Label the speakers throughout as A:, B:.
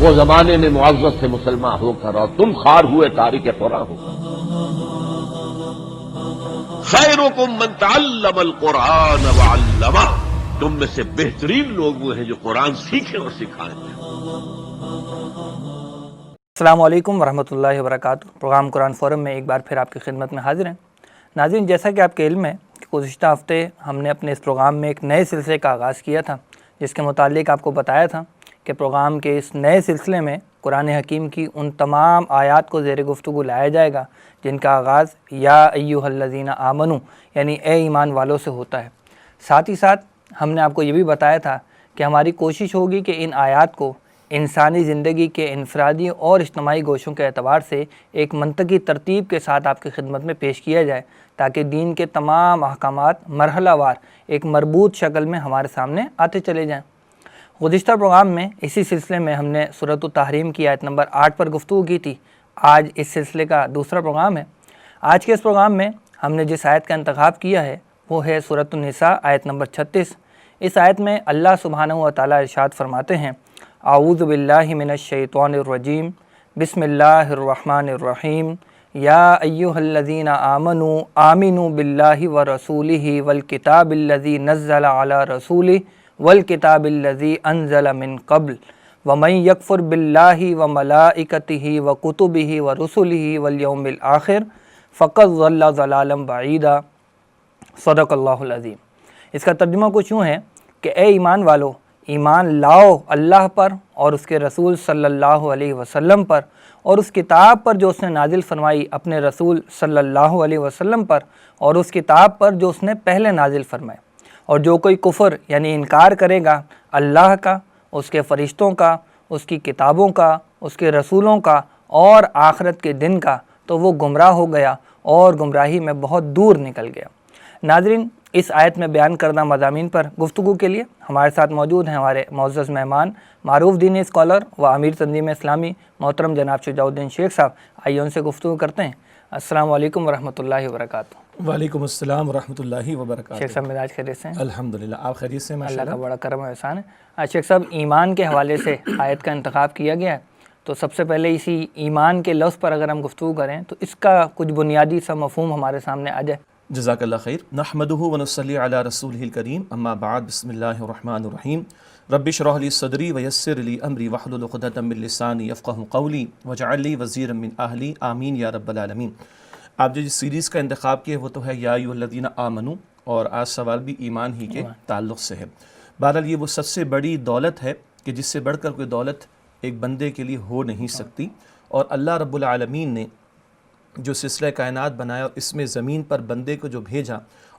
A: وہ زمانے میں معزز سے مسلمان ہو کر اور تم خار ہوئے تارک قرآن ہو کر. خیرکم من تعلم القرآن وعلمہ، تم میں سے بہترین لوگ وہ ہیں جو قرآن سیکھیں اور سکھائیں.
B: السلام علیکم ورحمۃ اللہ وبرکاتہ. پروگرام قرآن فورم میں ایک بار پھر آپ کی خدمت میں حاضر ہیں. ناظرین، جیسا کہ آپ کے علم ہے کہ گزشتہ ہفتے ہم نے اپنے اس پروگرام میں ایک نئے سلسلے کا آغاز کیا تھا، جس کے متعلق آپ کو بتایا تھا کہ پروگرام کے اس نئے سلسلے میں قرآن حکیم کی ان تمام آیات کو زیر گفتگو لایا جائے گا جن کا آغاز یا ایھا الذین آمنو یعنی اے ایمان والوں سے ہوتا ہے. ساتھ ہی ساتھ ہم نے آپ کو یہ بھی بتایا تھا کہ ہماری کوشش ہوگی کہ ان آیات کو انسانی زندگی کے انفرادی اور اجتماعی گوشوں کے اعتبار سے ایک منطقی ترتیب کے ساتھ آپ کی خدمت میں پیش کیا جائے، تاکہ دین کے تمام احکامات مرحلہ وار ایک مربوط شکل میں ہمارے سامنے آتے چلے جائیں. گزشتہ پروگرام میں اسی سلسلے میں ہم نے سورۃ التحریم کی آیت نمبر 8 پر گفتگو کی تھی. آج اس سلسلے کا دوسرا پروگرام ہے. آج کے اس پروگرام میں ہم نے جس آیت کا انتخاب کیا ہے وہ ہے سورۃ النساء آیت نمبر 36. اس آیت میں اللہ سبحانہ و تعالیٰ ارشاد فرماتے ہیں: اعوذ باللہ من الشیطان الرجیم، بسم اللہ الرحمن الرحیم، یا ایھا الذین آمنوا آمنوا باللہ ورسولہ والکتاب الذی نزل علی رسولہ والکتاب الذی انزل من قبل ومن یکفر باللہ وملائکتہ وکتبہ ورسلہ والیوم الآخر فقد ضل ضلالا بعیدا. صدق اللہ العظیم. اس کا ترجمہ کچھ یوں ہے کہ اے ایمان والو، ایمان لاؤ اللہ پر اور اس کے رسول صلی اللہ علیہ وسلم پر، اور اس کتاب پر جو اس نے نازل فرمائی اپنے رسول صلی اللہ علیہ وسلم پر، اور اس کتاب پر جو اس نے پہلے نازل فرمائے. اور جو کوئی کفر یعنی انکار کرے گا اللہ کا، اس کے فرشتوں کا، اس کی کتابوں کا، اس کے رسولوں کا اور آخرت کے دن کا، تو وہ گمراہ ہو گیا اور گمراہی میں بہت دور نکل گیا. ناظرین، اس آیت میں بیان کردہ مضامین پر گفتگو کے لیے ہمارے ساتھ موجود ہیں ہمارے معزز مہمان، معروف دینی اسکالر و امیر تنظیم اسلامی محترم جناب شجاع الدین شیخ صاحب. آئیے ان سے گفتگو کرتے ہیں. السلام علیکم ورحمۃ اللہ وبرکاتہ.
C: وعلیکم السلام ورحمۃ اللہ وبرکاتہ.
B: شیخ صاحب مزاج خیریت سے ہیں؟
C: الحمدللہ، آپ خیریت سے ہیں؟
B: اللہ کا بڑا کرم و احسان ہے. شیخ صاحب، ایمان کے حوالے سے آیت کا انتخاب کیا گیا ہے، تو سب سے پہلے اسی ایمان کے لفظ پر اگر ہم گفتگو کریں تو اس کا کچھ بنیادی سا مفہوم ہمارے سامنے آ جائے.
C: جزاک اللہ خیر. نحمدہ ونصلی علی رسولہ الکریم، اما بعد، بسم اللہ الرحمن الرحیم. رب اشرح لی صدری ویسر لی امری واحلل عقدۃ من لسانی یفقہوا قولی واجعل لی وزیرا من اہلی، آمین یا رب العالمین. آپ جو سیریز کا انتخاب کیے وہ تو ہے یا ایھا الذین آمنوا، اور آج سوال بھی ایمان ہی کے تعلق سے ہے. بہرحال یہ وہ سب سے بڑی دولت ہے کہ جس سے بڑھ کر کوئی دولت ایک بندے کے لیے ہو نہیں سکتی. اور اللہ رب العالمین نے جو سلسلہ کائنات بنایا اور اس میں زمین پر بندے کو جو بھیجا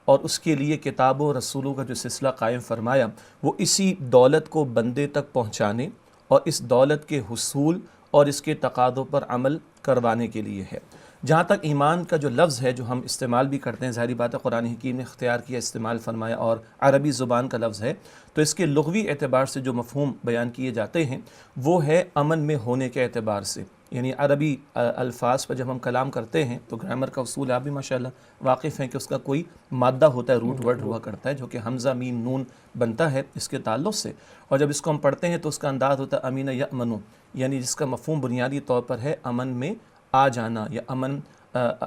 C: اور اس کے لیے کتابوں و رسولوں کا جو سلسلہ قائم فرمایا، وہ اسی دولت کو بندے تک پہنچانے اور اس دولت کے حصول اور اس کے تقاضوں پر عمل کروانے کے لیے ہے. جہاں تک ایمان کا جو لفظ ہے جو ہم استعمال بھی کرتے ہیں، ظاہری بات ہے قرآن حکیم نے اختیار کیا، استعمال فرمایا، اور عربی زبان کا لفظ ہے، تو اس کے لغوی اعتبار سے جو مفہوم بیان کیے جاتے ہیں وہ ہے امن میں ہونے کے اعتبار سے. یعنی عربی الفاظ پر جب ہم کلام کرتے ہیں تو گرامر کا اصول آپ بھی ماشاءاللہ واقف ہیں کہ اس کا کوئی مادہ ہوتا ہے، روٹ ورڈ ہوا کرتا ہے، جو کہ حمزہ میم نون بنتا ہے اس کے تعلق سے. اور جب اس کو ہم پڑھتے ہیں تو اس کا انداز ہوتا ہے امین یأمنو، یعنی جس کا مفہوم بنیادی طور پر ہے امن میں آ جانا یا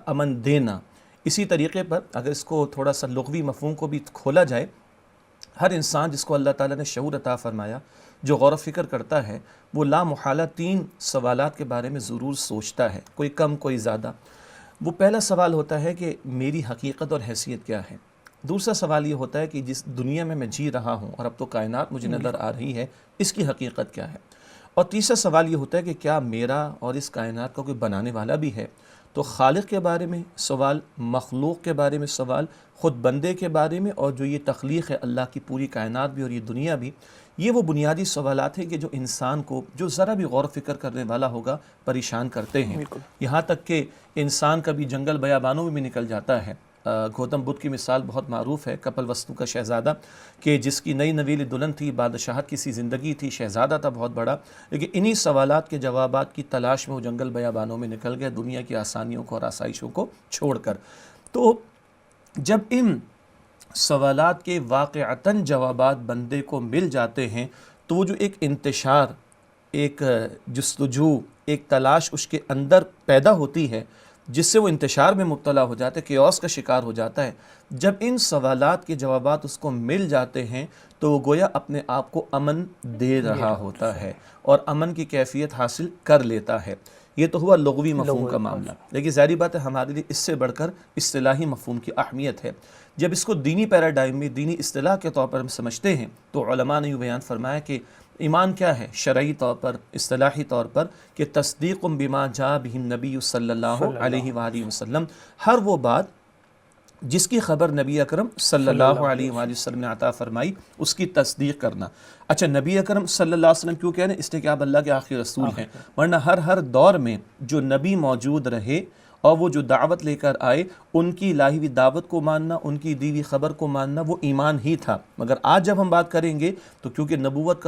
C: امن دینا. اسی طریقے پر اگر اس کو تھوڑا سا لغوی مفہوم کو بھی کھولا جائے، ہر انسان جس کو اللہ تعالیٰ نے شعور عطا فرمایا، جو غور و فکر کرتا ہے، وہ لا محالہ 3 سوالات کے بارے میں ضرور سوچتا ہے، کوئی کم کوئی زیادہ. وہ پہلا سوال ہوتا ہے کہ میری حقیقت اور حیثیت کیا ہے. دوسرا سوال یہ ہوتا ہے کہ جس دنیا میں جی رہا ہوں اور اب تو کائنات مجھے نظر آ رہی ہے، اس کی حقیقت کیا ہے. اور تیسرا سوال یہ ہوتا ہے کہ کیا میرا اور اس کائنات کا کوئی بنانے والا بھی ہے. تو خالق کے بارے میں سوال، مخلوق کے بارے میں سوال، خود بندے کے بارے میں، اور جو یہ تخلیق ہے اللہ کی پوری کائنات بھی اور یہ دنیا بھی، یہ وہ بنیادی سوالات ہیں کہ جو انسان کو جو ذرا بھی غور و فکر کرنے والا ہوگا پریشان کرتے ہیں. یہاں تک کہ انسان کبھی جنگل بیابانوں میں بھی نکل جاتا ہے. گوتم بدھ کی مثال بہت معروف ہے، کپل وستو کا شہزادہ، کہ جس کی نئی نویلی دلہن تھی، بادشاہت کی سی زندگی تھی، شہزادہ تھا بہت بڑا، لیکن انہی سوالات کے جوابات کی تلاش میں وہ جنگل بیابانوں میں نکل گئے، دنیا کی آسانیوں کو اور آسائشوں کو چھوڑ کر. تو جب ان سوالات کے واقعتاً جوابات بندے کو مل جاتے ہیں تو وہ جو ایک انتشار ایک جستجو، ایک تلاش اس کے اندر پیدا ہوتی ہے جس سے وہ انتشار میں مبتلا ہو جاتا ہے، کیوس کا شکار ہو جاتا ہے، جب ان سوالات کے جوابات اس کو مل جاتے ہیں تو وہ گویا اپنے آپ کو امن دے رہا ہوتا ہے اور امن کی کیفیت حاصل کر لیتا ہے۔ یہ تو ہوا لغوی مفہوم کا معاملہ، لیکن ظاہری بات ہے ہمارے لیے اس سے بڑھ کر اصطلاحی مفہوم کی اہمیت ہے۔ جب اس کو دینی پیراڈائم میں، دینی اصطلاح کے طور پر ہم سمجھتے ہیں تو علماء نے یہ بیان فرمایا کہ ایمان کیا ہے شرعی طور پر، اصطلاحی طور پر، کہ تصدیق بما جاء بہ النبی صلی اللہ علیہ وآلہ وسلم، ہر وہ بات جس کی خبر نبی اکرم صلی اللہ علیہ وآلہ وسلم نے عطا فرمائی اس کی تصدیق کرنا۔ اچھا نبی اکرم صلی اللہ علیہ وسلم کیوں کہہ رہے ہیں؟ اس لیے کہ آپ اللہ کے آخری رسول ہیں، ورنہ ہر دور میں جو نبی موجود رہے اور وہ جو دعوت لے کر آئے ان کی لائی ہوئی دعوت کو ماننا، ان کی دی ہوئی خبر کو ماننا وہ ایمان ہی تھا۔ مگر آج جب ہم بات کریں گے تو کیونکہ نبوت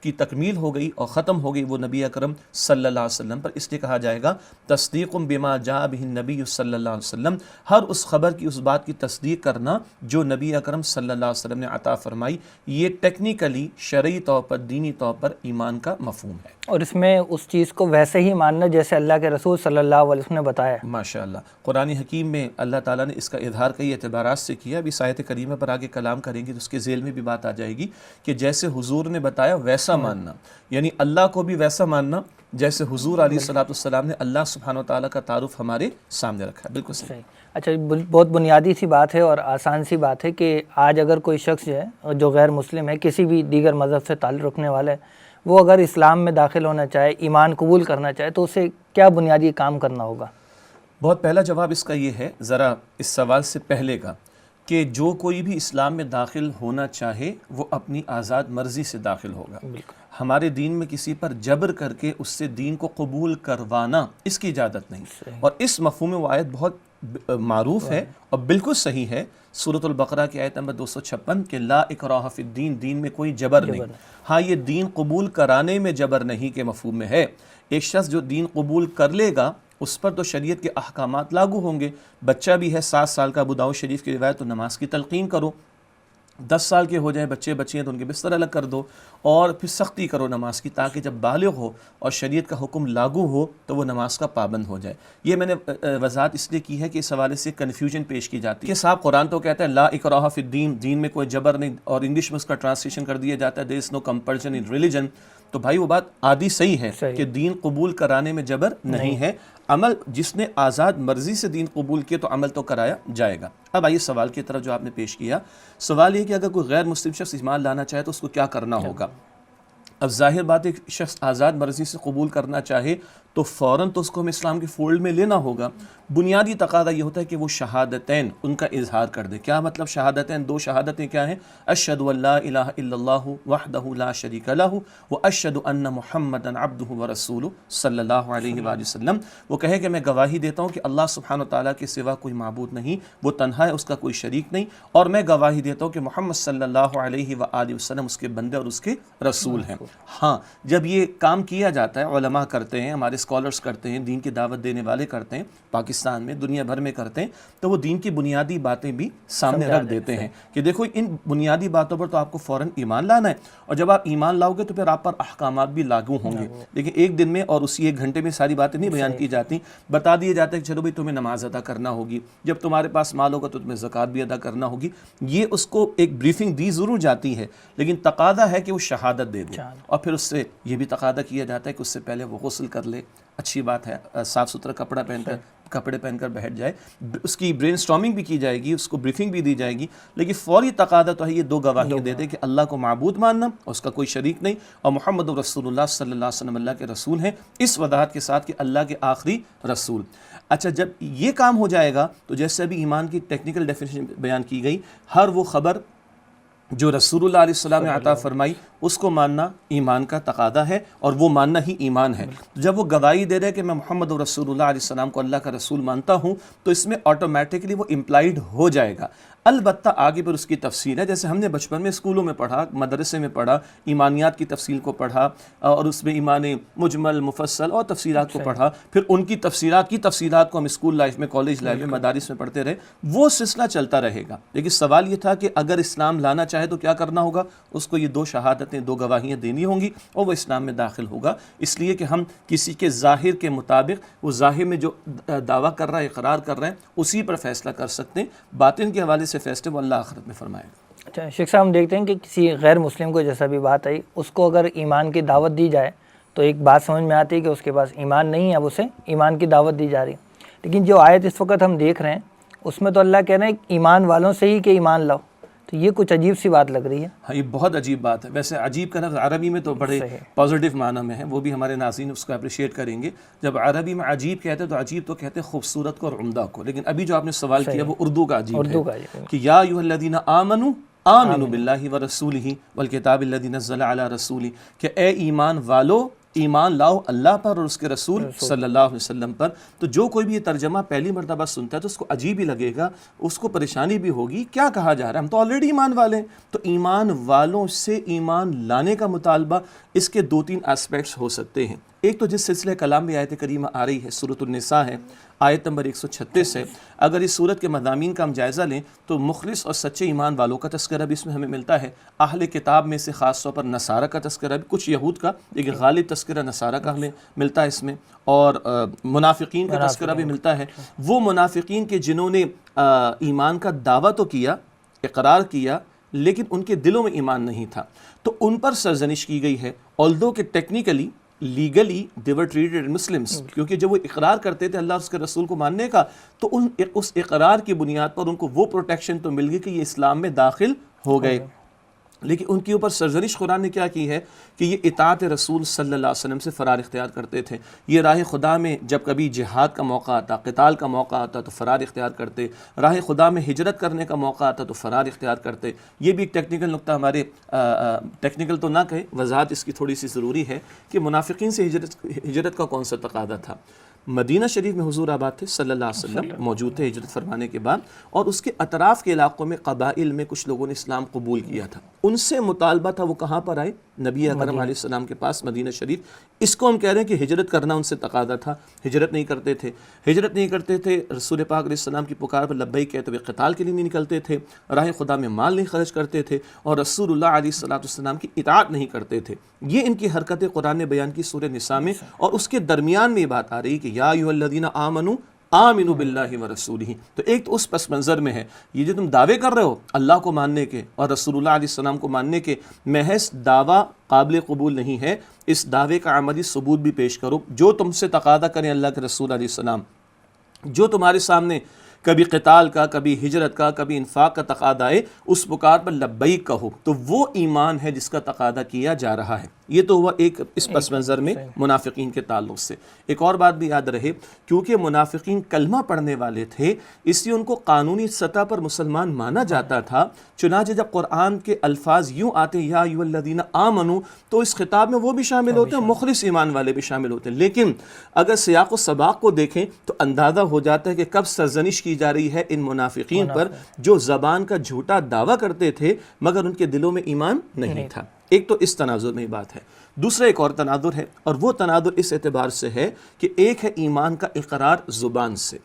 C: کی تکمیل ہو گئی اور ختم ہو گئی وہ نبی اکرم صلی اللہ علیہ وسلم پر، اس لیے کہا جائے گا تصدیق بما جاء بہ النبی صلی اللہ علیہ وسلم، ہر اس خبر کی، اس بات کی تصدیق کرنا جو نبی اکرم صلی اللہ علیہ وسلم نے عطا فرمائی۔ یہ ٹیکنیکلی شرعی طور پر، دینی طور پر ایمان کا مفہوم ہے،
B: اور اس میں اس چیز کو ویسے ہی ماننا جیسے اللہ کے رسول صلی اللہ علیہ وسلم نے بتایا۔
C: ماشاءاللہ قرآن حکیم میں اللہ تعالیٰ نے اس کا اظہار کئی اعتبارات سے کیا، ابھی آیت کریمہ پر آگے کلام کریں گے تو اس کے ذیل میں بھی بات آ جائے گی کہ جیسے حضور نے بتایا ویسا ماننا، یعنی اللہ کو بھی ویسا ماننا جیسے حضور علیہ السلام نے اللہ سبحانہ وتعالیٰ کا تعارف ہمارے سامنے رکھا ہے۔ بالکل صحیح۔
B: اچھا بہت بنیادی سی بات ہے اور آسان سی بات ہے کہ آج اگر کوئی شخص جو ہے جو غیر مسلم ہے، کسی بھی دیگر مذہب سے تعلق رکھنے والا ہے، وہ اگر اسلام میں داخل ہونا چاہے، ایمان قبول کرنا چاہے تو اسے کیا بنیادی کام کرنا ہوگا؟
C: بہت پہلا جواب اس کا یہ ہے، ذرا اس سوال سے پہلے کا، کہ جو کوئی بھی اسلام میں داخل ہونا چاہے وہ اپنی آزاد مرضی سے داخل ہوگا۔ ہمارے دین میں کسی پر جبر کر کے اس سے دین کو قبول کروانا اس کی اجازت نہیں، اور اس مفہوم میں وہ آیت بہت معروف ہے اور بالکل صحیح ہے، سورۃ البقرہ کی آیت نمبر 256 کہ لا اکراہ فی الدین، دین میں کوئی جبر نہیں۔ ہاں یہ دین قبول کرانے میں جبر نہیں کے مفہوم میں ہے، ایک شخص جو دین قبول کر لے گا اس پر تو شریعت کے احکامات لاگو ہوں گے۔ بچہ بھی ہے 7 سال کا، ابو داؤد شریف کی روایت، تو نماز کی تلقین کرو، 10 سال کے ہو جائیں بچے بچیاں تو ان کے بستر الگ کر دو، اور پھر سختی کرو نماز کی تاکہ جب بالغ ہو اور شریعت کا حکم لاگو ہو تو وہ نماز کا پابند ہو جائے۔ یہ میں نے وضاحت اس لیے کی ہے کہ اس حوالے سے کنفیوژن پیش کی جاتی ہے کہ صاحب قرآن تو کہتا ہے لا اکراہ فی الدین، دین میں کوئی جبر نہیں، اور انگلش میں اس کا ٹرانسلیشن کر دیا جاتا ہے there is no compulsion in religion۔ تو بھائی وہ بات آدھی صحیح ہے کہ دین قبول کرانے میں جبر نہیں ہے، عمل جس نے آزاد مرضی سے دین قبول کیا تو عمل تو کرایا جائے گا۔ اب آئیے سوال کی طرف جو آپ نے پیش کیا، سوال یہ کہ اگر کوئی غیر مسلم شخص ایمان لانا چاہے تو اس کو کیا کرنا ہوگا؟ اب ظاہر بات ایک شخص آزاد مرضی سے قبول کرنا چاہے تو فوراً تو اس کو ہمیں اسلام کے فولڈ میں لینا ہوگا۔ بنیادی تقاضا یہ ہوتا ہے کہ وہ شہادتین ان کا اظہار کر دے۔ کیا مطلب شہادتین؟ 2 شہادتیں کیا ہیں؟ اشہد ان لا الہ الا اللہ وحدہ لا شریک لہ واشہد ان محمدا عبدہ ورسولہ صلی اللہ علیہ وآلہ وسلم۔ وہ کہے کہ میں گواہی دیتا ہوں کہ اللہ سبحانہ وتعالیٰ کے سوا کوئی معبود نہیں، وہ تنہا ہے، اس کا کوئی شریک نہیں، اور میں گواہی دیتا ہوں کہ محمد صلی اللہ علیہ وآلہ وسلم اس کے بندے اور اس کے رسول ہیں۔ ہاں جب یہ کام کیا جاتا ہے، علماء کرتے ہیں، ہمارے اسکالرز کرتے ہیں، دین کی دعوت دینے والے کرتے ہیں، پاکستان میں دنیا بھر میں کرتے ہیں، تو وہ دین کی بنیادی باتیں بھی سامنے رکھ دیتے ہیں کہ دیکھو ان بنیادی باتوں پر تو آپ کو فوراً ایمان لانا ہے، اور جب آپ ایمان لاؤ گے تو پھر آپ پر احکامات بھی لاگو ہوں گے۔ لیکن ایک دن میں اور اسی 1 گھنٹے میں ساری باتیں نہیں بیان کی جاتی، بتا دیا جاتا ہے کہ چلو بھائی تمہیں نماز ادا کرنا ہوگی، جب تمہارے پاس مال ہوگا تو تمہیں زکوٰۃ بھی ادا کرنا ہوگی۔ یہ اس کو ایک بریفنگ دی ضرور جاتی ہے، لیکن تقاضا ہے کہ وہ شہادت دے دے، اور پھر اس سے یہ بھی تقاضا کیا جاتا ہے کہ اس سے پہلے وہ غسل کر لے، اچھی بات ہے، صاف ستھرا کپڑے پہن کر بیٹھ جائے، اس کی برین سٹارمنگ بھی کی جائے گی، اس کو بریفنگ بھی دی جائے گی، لیکن فوری تقاضا تو ہے یہ 2 گواہی دے دے کہ اللہ کو معبود ماننا اور اس کا کوئی شریک نہیں، اور محمد رسول اللہ صلی اللہ علیہ وسلم اللہ کے رسول ہیں، اس وضاحت کے ساتھ کہ اللہ کے آخری رسول۔ اچھا جب یہ کام ہو جائے گا تو جیسے ابھی ایمان کی ٹیکنیکل ڈیفینیشن بیان کی گئی، ہر وہ خبر جو رسول اللہ علیہ السلام نے عطا فرمائی اس کو ماننا ایمان کا تقاضا ہے، اور وہ ماننا ہی ایمان ہے۔ جب وہ گواہی دے رہے کہ میں محمد رسول اللہ علیہ السلام کو اللہ کا رسول مانتا ہوں تو اس میں آٹومیٹکلی وہ امپلائڈ ہو جائے گا۔ البتہ آگے پر اس کی تفصیل ہے، جیسے ہم نے بچپن میں اسکولوں میں پڑھا، مدرسے میں پڑھا، ایمانیات کی تفصیل کو پڑھا، اور اس میں ایمان مجمل، مفصل اور تفصیلات کو پڑھا، پھر ان کی تفصیلات کو ہم اسکول لائف میں، کالج لائف میں، مدارس میں پڑھتے رہے، وہ سلسلہ چلتا رہے گا۔ لیکن سوال یہ تھا کہ اگر اسلام لانا چاہے تو کیا کرنا ہوگا؟ اس کو یہ 2 شہادتیں باتیں، 2 گواہیاں دینی ہوں گی اور وہ اسلام میں داخل ہوگا. اس لیے کہ ہم کسی کے ظاہر کے مطابق وہ ظاہر میں جو دعویٰ کر رہا ہے، اقرار کر رہے ہیں، اسی پر فیصلہ کر سکتے ہیں. باطن کے حوالے سے فیصلے وہ اللہ آخرت میں فرمائے گا.
B: اچھا شیخ صاحب، ہم دیکھتے ہیں کہ کسی غیر مسلم کو جیسا بھی بات آئی، اس کو اگر ایمان کی دعوت دی جائے تو ایک بات سمجھ میں آتی ہے کہ اس کے پاس ایمان نہیں ہے، اب اسے ایمان کی دعوت دی جا رہی ہے. لیکن جو آیت اس وقت ہم دیکھ رہے ہیں اس میں تو اللہ کہہ رہے ہیں ایمان والوں سے ہی کہ ایمان لاؤ، تو یہ کچھ عجیب سی بات لگ رہی ہے.
C: ہاں، یہ بہت عجیب بات ہے. ویسے عجیب کا لفظ عربی میں تو بڑے پازیٹیو معنی میں ہے، وہ بھی ہمارے ناظرین اس کو اپریشیٹ کریں گے. جب عربی میں عجیب کہتے ہیں تو عجیب تو کہتے ہیں خوبصورت کو اور عمدہ کو، لیکن ابھی جو آپ نے سوال کیا وہ اردو کا عجیب ہے کہ یا ایھا الذین آمنوا آمنوا باللہ ورسولہ والکتاب الذی نزل علی رسولہ، کہ اے ایمان والو ایمان لاؤ اللہ پر اور اس کے رسول صلی اللہ علیہ وسلم پر. تو جو کوئی بھی یہ ترجمہ پہلی مرتبہ سنتا ہے تو اس کو عجیب ہی لگے گا، اس کو پریشانی بھی ہوگی، کیا کہا جا رہا ہے، ہم تو آلریڈی ایمان والے ہیں. تو ایمان والوں سے ایمان لانے کا مطالبہ، اس کے 2-3 اسپیکٹس ہو سکتے ہیں. ایک تو جس سلسلہ کلام میں آیت کریمہ آ رہی ہے، سورۃ النساء ہے، آیت نمبر 136 ہے. اگر اس سورت کے مضامین کا ہم جائزہ لیں تو مخلص اور سچے ایمان والوں کا تذکرہ بھی اس میں ہمیں ملتا ہے. اہل کتاب میں سے خاص طور پر نصارہ کا تذکرہ بھی، کچھ یہود کا لیکن غالب تذکرہ نصارہ کا ہمیں ملتا ہے اس میں، اور منافقین کا تذکرہ بھی ملتا ہے. وہ منافقین کے جنہوں نے ایمان کا دعویٰ تو کیا، اقرار کیا، لیکن ان کے دلوں میں ایمان نہیں تھا، تو ان پر سرزنش کی گئی ہے. although کہ technically legally they were treated Muslims، کیونکہ جب وہ اقرار کرتے تھے اللہ اور اس کے رسول کو ماننے کا تو اس اقرار کی بنیاد پر ان کو وہ پروٹیکشن تو مل گئی کہ یہ اسلام میں داخل ہو گئے. لیکن ان کے اوپر سرزنش قرآن نے کیا کی ہے کہ یہ اطاعت رسول صلی اللہ علیہ وسلم سے فرار اختیار کرتے تھے. یہ راہ خدا میں جب کبھی جہاد کا موقع آتا، قتال کا موقع آتا تو فرار اختیار کرتے، راہ خدا میں ہجرت کرنے کا موقع آتا تو فرار اختیار کرتے. یہ بھی ایک ٹیکنیکل نقطہ ہمارے ٹیکنیکل تو نہ کہیں، وضاحت اس کی تھوڑی سی ضروری ہے کہ منافقین سے ہجرت کا کون سا تقاضا تھا. مدینہ شریف میں حضور آباد تھے صلی اللہ علیہ وسلم، موجود تھے ہجرت فرمانے کے بعد، اور اس کے اطراف کے علاقوں میں قبائل میں کچھ لوگوں نے اسلام قبول کیا تھا. ان سے مطالبہ تھا وہ کہاں پر آئے؟ نبی اکرم علیہ السلام کے پاس مدینہ شریف. اس کو ہم کہہ رہے ہیں کہ ہجرت کرنا ان سے تقاضا تھا. ہجرت نہیں کرتے تھے. رسول پاک علیہ السلام کی پکار پر لبیک کہتے ہوئے قتال کے لیے نہیں نکلتے تھے، راہ خدا میں مال نہیں خرچ کرتے تھے، اور رسول اللہ علیہ السلام کی اطاعت نہیں کرتے تھے. یہ ان کی حرکتیں قرآن نے بیان کی سورہ نساء میں، اور اس کے درمیان میں یہ بات آ رہی کہ یا ایھا الذین آمنوا آمنوا باللہ ورسولہ. تو ایک تو اس پس منظر میں ہے یہ جو تم دعوے کر رہے ہو اللہ کو ماننے کے اور رسول اللہ علیہ السلام کو ماننے کے، محض دعویٰ قابل قبول نہیں ہے، اس دعوے کا عملی ثبوت بھی پیش کرو. جو تم سے تقاضا کریں اللہ کے رسول علیہ السلام، جو تمہارے سامنے کبھی قتال کا، کبھی ہجرت کا، کبھی انفاق کا تقاضا ہے، اس پکار پر لبیک کہو، تو وہ ایمان ہے جس کا تقاضا کیا جا رہا ہے. یہ تو ہوا ایک اس پس منظر میں منافقین کے تعلق سے. ایک اور بات بھی یاد رہے، کیونکہ منافقین کلمہ پڑھنے والے تھے اس لیے ان کو قانونی سطح پر مسلمان مانا جاتا تھا. چنانچہ جب قرآن کے الفاظ یوں آتے یا ایھا الذین آمنوا تو اس خطاب میں وہ بھی شامل ہوتے ہیں، مخلص ایمان والے بھی شامل ہوتے ہیں. لیکن اگر سیاق و سباق کو دیکھیں تو اندازہ ہو جاتا ہے کہ کب سرزنش کی جا رہی ہے ان منافقین پر جو زبان کا جھوٹا دعویٰ کرتے تھے مگر ان کے دلوں میں ایمان نہیں تھا. ایک تو اس تناظر میں بات ہے. دوسرا ایک اور تناظر ہے، اور وہ تناظر اس اعتبار سے ہے کہ ایک ہے ایمان کا اقرار زبان سے،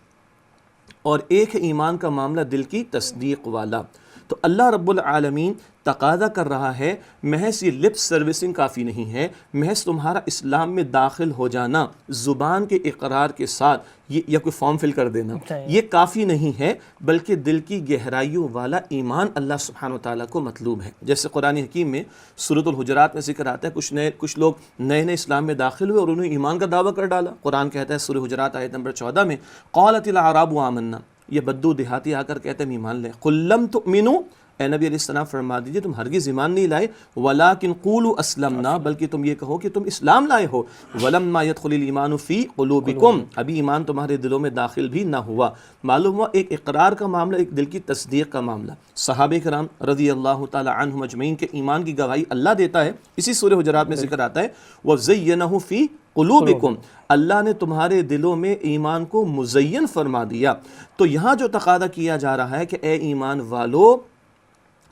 C: اور ایک ہے ایمان کا معاملہ دل کی تصدیق والا. تو اللہ رب العالمین تقاضا کر رہا ہے، محض یہ لپ سروسنگ کافی نہیں ہے، محض تمہارا اسلام میں داخل ہو جانا زبان کے اقرار کے ساتھ یا کوئی فارم فل کر دینا یہ کافی نہیں ہے، بلکہ دل کی گہرائیوں والا ایمان اللہ سبحانہ وتعالیٰ کو مطلوب ہے. جیسے قرآن حکیم میں سورۃ الحجرات میں ذکر آتا ہے کچھ لوگ نئے اسلام میں داخل ہوئے اور انہوں نے ایمان کا دعویٰ کر ڈالا. قرآن کہتا ہے سورہ حجرات آیت نمبر 14 میں قالت الاعراب آمنا، یہ بدو دیہاتی آ کر کہتے ہیں ایمان لیں. قل لم تؤمنوا، اے نبی علیہ السلام فرما دیجئے تم ہرگز ایمان نہیں لائے، ولیکن قولوا اسلمنا، بلکہ تم یہ کہو کہ تم اسلام لائے ہو. ولما يدخل الایمان فی قلوبکم، ابھی ایمان تمہارے دلوں میں داخل بھی نہ ہوا. معلوم ہوا ایک اقرار کا معاملہ، ایک دل کی تصدیق کا معاملہ. صحابہ کرام رضی اللہ تعالی عنہم اجمعین کے ایمان کی گواہی اللہ دیتا ہے. اسی سورہ حجرات میں ذکر آتا ہے وَزَيَّنَهُ فِي قُلُوبِكُمْ، اللہ نے تمہارے دلوں میں ایمان کو مزین فرما دیا. تو یہاں جو تقاضا کیا جا رہا ہے کہ اے ایمان والو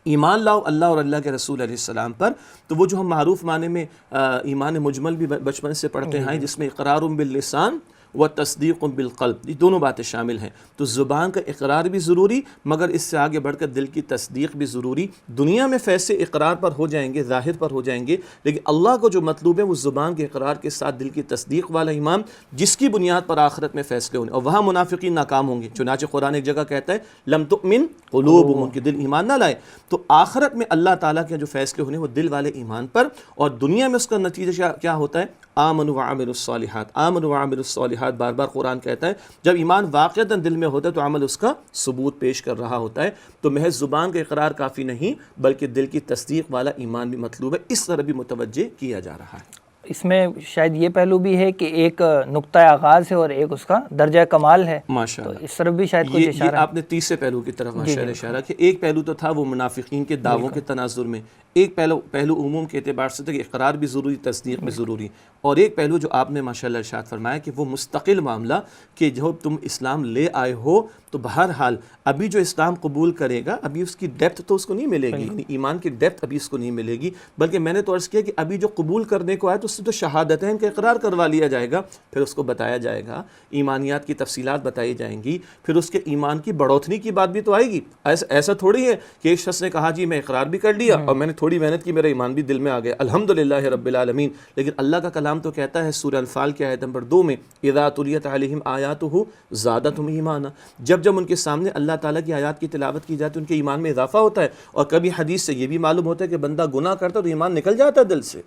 C: ایمان لاؤ اللہ اور اللہ کے رسول علیہ السلام پر، تو وہ جو ہم معروف معنی میں ایمان مجمل بھی بچپن سے پڑھتے ہیں جس میں اقرار باللسان و تصدیق بالقلب، یہ دونوں باتیں شامل ہیں۔ تو زبان کا اقرار بھی ضروری، مگر اس سے آگے بڑھ کر دل کی تصدیق بھی ضروری۔ دنیا میں فیصلے اقرار پر ہو جائیں گے، ظاہر پر ہو جائیں گے، لیکن اللہ کو جو مطلوب ہے وہ زبان کے اقرار کے ساتھ دل کی تصدیق والا ایمان، جس کی بنیاد پر آخرت میں فیصلے ہونے، اور وہاں منافقین ناکام ہوں گے۔ چنانچہ قرآن ایک جگہ کہتا ہے لم تؤمن قلوبہم، ان کے دل ایمان نہ لائے۔ تو آخرت میں اللہ تعالیٰ کے جو فیصلے ہونے وہ دل والے ایمان پر، اور دنیا میں اس کا نتیجہ کیا ہوتا ہے؟ آمنوا وعملوا الصالحات، آمنوا وعملوا الصالحات، بار بار قرآن کہتا ہے جب ایمان واقعتاً دل میں ہوتا ہے تو عمل اس کا ثبوت پیش کر رہا ہوتا ہے۔ تو محض زبان کا اقرار کافی نہیں، بلکہ دل کی تصدیق والا ایمان بھی مطلوب ہے، اس طرح بھی متوجہ کیا جا رہا ہے۔
B: اس میں شاید یہ پہلو بھی ہے کہ ایک نقطہ آغاز ہے اور ایک اس کا درجہ کمال ہے،
C: ماشاءاللہ،
B: تو اس طرف بھی شاید کچھ
C: یہ
B: اشارہ
C: آپ نے تیسرے پہلو کی طرف ماشاءاللہ اشارہ کیا۔ ایک پہلو تو تھا وہ منافقین کے دعووں کے تناظر میں، ایک پہلو عموم کے اعتبار سے تھا کہ اقرار بھی ضروری، تصدیق بھی ضروری، اور ایک پہلو جو آپ نے ماشاءاللہ ارشاد فرمایا کہ وہ مستقل معاملہ کہ جو تم اسلام لے آئے ہو تو بہرحال ابھی جو اسلام قبول کرے گا ابھی اس کی ڈیپتھ تو اس کو نہیں ملے گی، یعنی ایمان کی ڈیپتھ ابھی اس کو نہیں ملے گی، بلکہ میں نے تو عرض کیا کہ ابھی جو قبول کرنے کو آئے تو اس سے تو شہادتین کا اقرار کروا لیا جائے گا، پھر اس کو بتایا جائے گا، ایمانیات کی تفصیلات بتائی جائیں گی، پھر اس کے ایمان کی بڑھوتری کی بات بھی تو آئے گی۔ ایسا تھوڑی ہے کہ ایک شخص نے کہا جی میں اقرار بھی کر لیا اور میں نے تھوڑی محنت کی، میرا ایمان بھی دل میں آ گیا، الحمدللہ رب العالمین، لیکن اللہ کا کلام تو کہتا ہے سورہ انفال کی آیت نمبر 2 میں اذا تلیت علیہم آیاتہ زادتہم ایمانا، جب ان کے سامنے اللہ تعالیٰ کی آیات کی تلاوت کی جاتی ہے ان کے ایمان میں اضافہ ہوتا ہے۔ اور کبھی حدیث سے یہ بھی معلوم ہوتا ہے کہ بندہ گناہ کرتا ہے تو ایمان نکل جاتا ہے دل سے،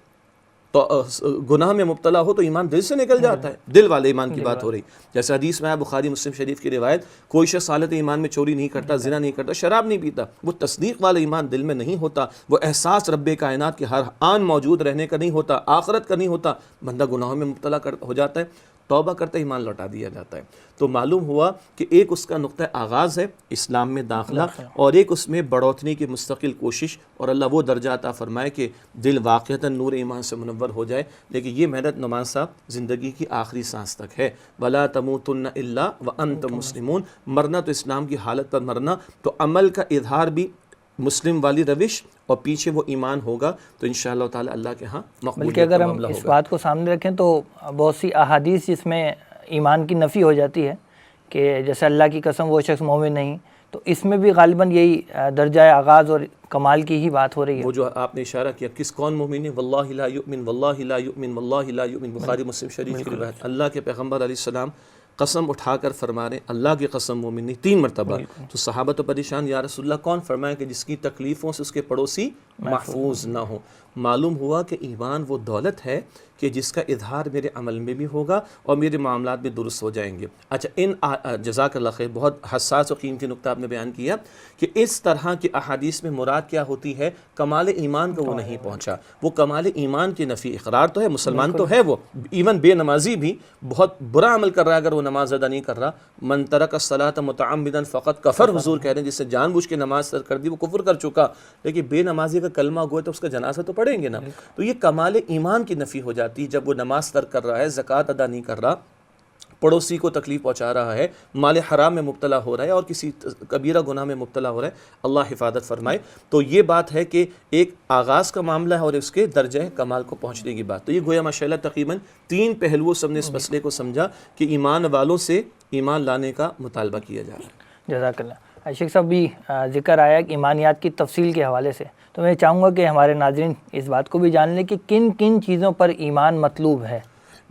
C: تو گناہ میں مبتلا ہو تو ایمان دل سے نکل جاتا ہے، دل والے ایمان کی بات ہو رہی، جیسے حدیث میں ہے بخاری مسلم شریف کی روایت، کوئی شخص حالت ایمان میں چوری نہیں کرتا، زنا نہیں کرتا، شراب نہیں پیتا، وہ تصدیق والا ایمان دل میں نہیں ہوتا، وہ احساس رب کائنات کے ہر آن موجود رہنے کا نہیں ہوتا، آخرت کا نہیں ہوتا، بندہ گناہوں میں مبتلا ہو جاتا ہے، توبہ کرتے ایمان لوٹا دیا جاتا ہے۔ تو معلوم ہوا کہ ایک اس کا نقطہ آغاز ہے اسلام میں داخلہ، اور ایک اس میں بڑھوتری کی مستقل کوشش، اور اللہ وہ درجہ عطا فرمائے کہ دل واقعتاً نور ایمان سے منور ہو جائے۔ لیکن یہ محنت نعمان صاحب زندگی کی آخری سانس تک ہے، وَلَا تَمُوتُنَّ إِلَّا وَأَنْتُمْ مُسْلِمُونَ، مرنا تو اسلام کی حالت پر مرنا، تو عمل کا اظہار بھی مسلم والی روش، اور پیچھے وہ ایمان ہوگا تو انشاءاللہ تعالی اللہ کے ہاں مقبولیت
B: بلکہ اگر
C: کا
B: ہم
C: معاملہ
B: اس
C: ہوگا۔
B: بات کو سامنے رکھیں تو بہت سی احادیث جس میں ایمان کی نفی ہو جاتی ہے کہ جیسے اللہ کی قسم وہ شخص مومن نہیں، تو اس میں بھی غالباً یہی درجہ آغاز اور کمال کی ہی بات ہو رہی ہے۔
C: وہ جو آپ نے اشارہ کیا کس کون مومن ہے، واللہ لا یؤمن، واللہ لا یؤمن، واللہ لا یؤمن، بخاری مسلم شریف کی روایت، اللہ کے پیغمبر علیہ السلام قسم اٹھا کر فرما رہے ہیں اللہ کی قسم مومن نہیں، 3 مرتبہ۔ تو صحابہ تو پریشان، یا رسول اللہ کون؟ فرمایا کہ جس کی تکلیفوں سے اس کے پڑوسی محفوظ نہ ہوں۔ معلوم ہوا کہ ایمان وہ دولت ہے کہ جس کا اظہار میرے عمل میں بھی ہوگا اور میرے معاملات بھی درست ہو جائیں گے۔ اچھا، جزاک اللہ خیر، بہت حساس اور قیمتی نقطہ آپ نے بیان کیا کہ اس طرح کی احادیث میں مراد کیا ہوتی ہے، کمال ایمان کو وہ نہیں پہنچا، وہ کمال ایمان کی نفی، اقرار تو ہے، مسلمان تو ہے وہ، ایون بے نمازی بھی بہت برا عمل کر رہا ہے اگر وہ نماز ادا نہیں کر رہا، من ترک الصلاۃ متعمدا فقط کفر، حضور کہہ رہے ہیں جس نے جان بوجھ کے نماز ترک کر دی وہ کفر کر چکا، لیکن بے نمازی کا کلمہ گوئے تو اس کا جنازہ تو پڑھیں گے نا۔ تو یہ کمال ایمان کی نفی ہو جاتی جب وہ نماز ترک کر رہا ہے، زکوٰۃ ادا نہیں کر رہا، پڑوسی کو تکلیف پہنچا رہا ہے، مال حرام میں مبتلا ہو رہا ہے اور کسی کبیرہ گناہ میں مبتلا ہو رہا ہے، اللہ حفاظت فرمائے۔ تو یہ بات ہے کہ ایک آغاز کا معاملہ ہے اور اس کے درجہ کمال کو پہنچنے کی بات۔ تو یہ گویا ماشاءاللہ تقریباً 3 پہلوؤں سے ہم نے اس مسئلے کو سمجھا کہ ایمان والوں سے ایمان لانے کا مطالبہ کیا جا رہا ہے۔
B: جزاک اللہ۔ شیخ صاحب بھی ذکر آیا کہ ایمانیات کی تفصیل کے حوالے سے، تو میں چاہوں گا کہ ہمارے ناظرین اس بات کو بھی جان لیں کہ کن کن چیزوں پر ایمان مطلوب ہے۔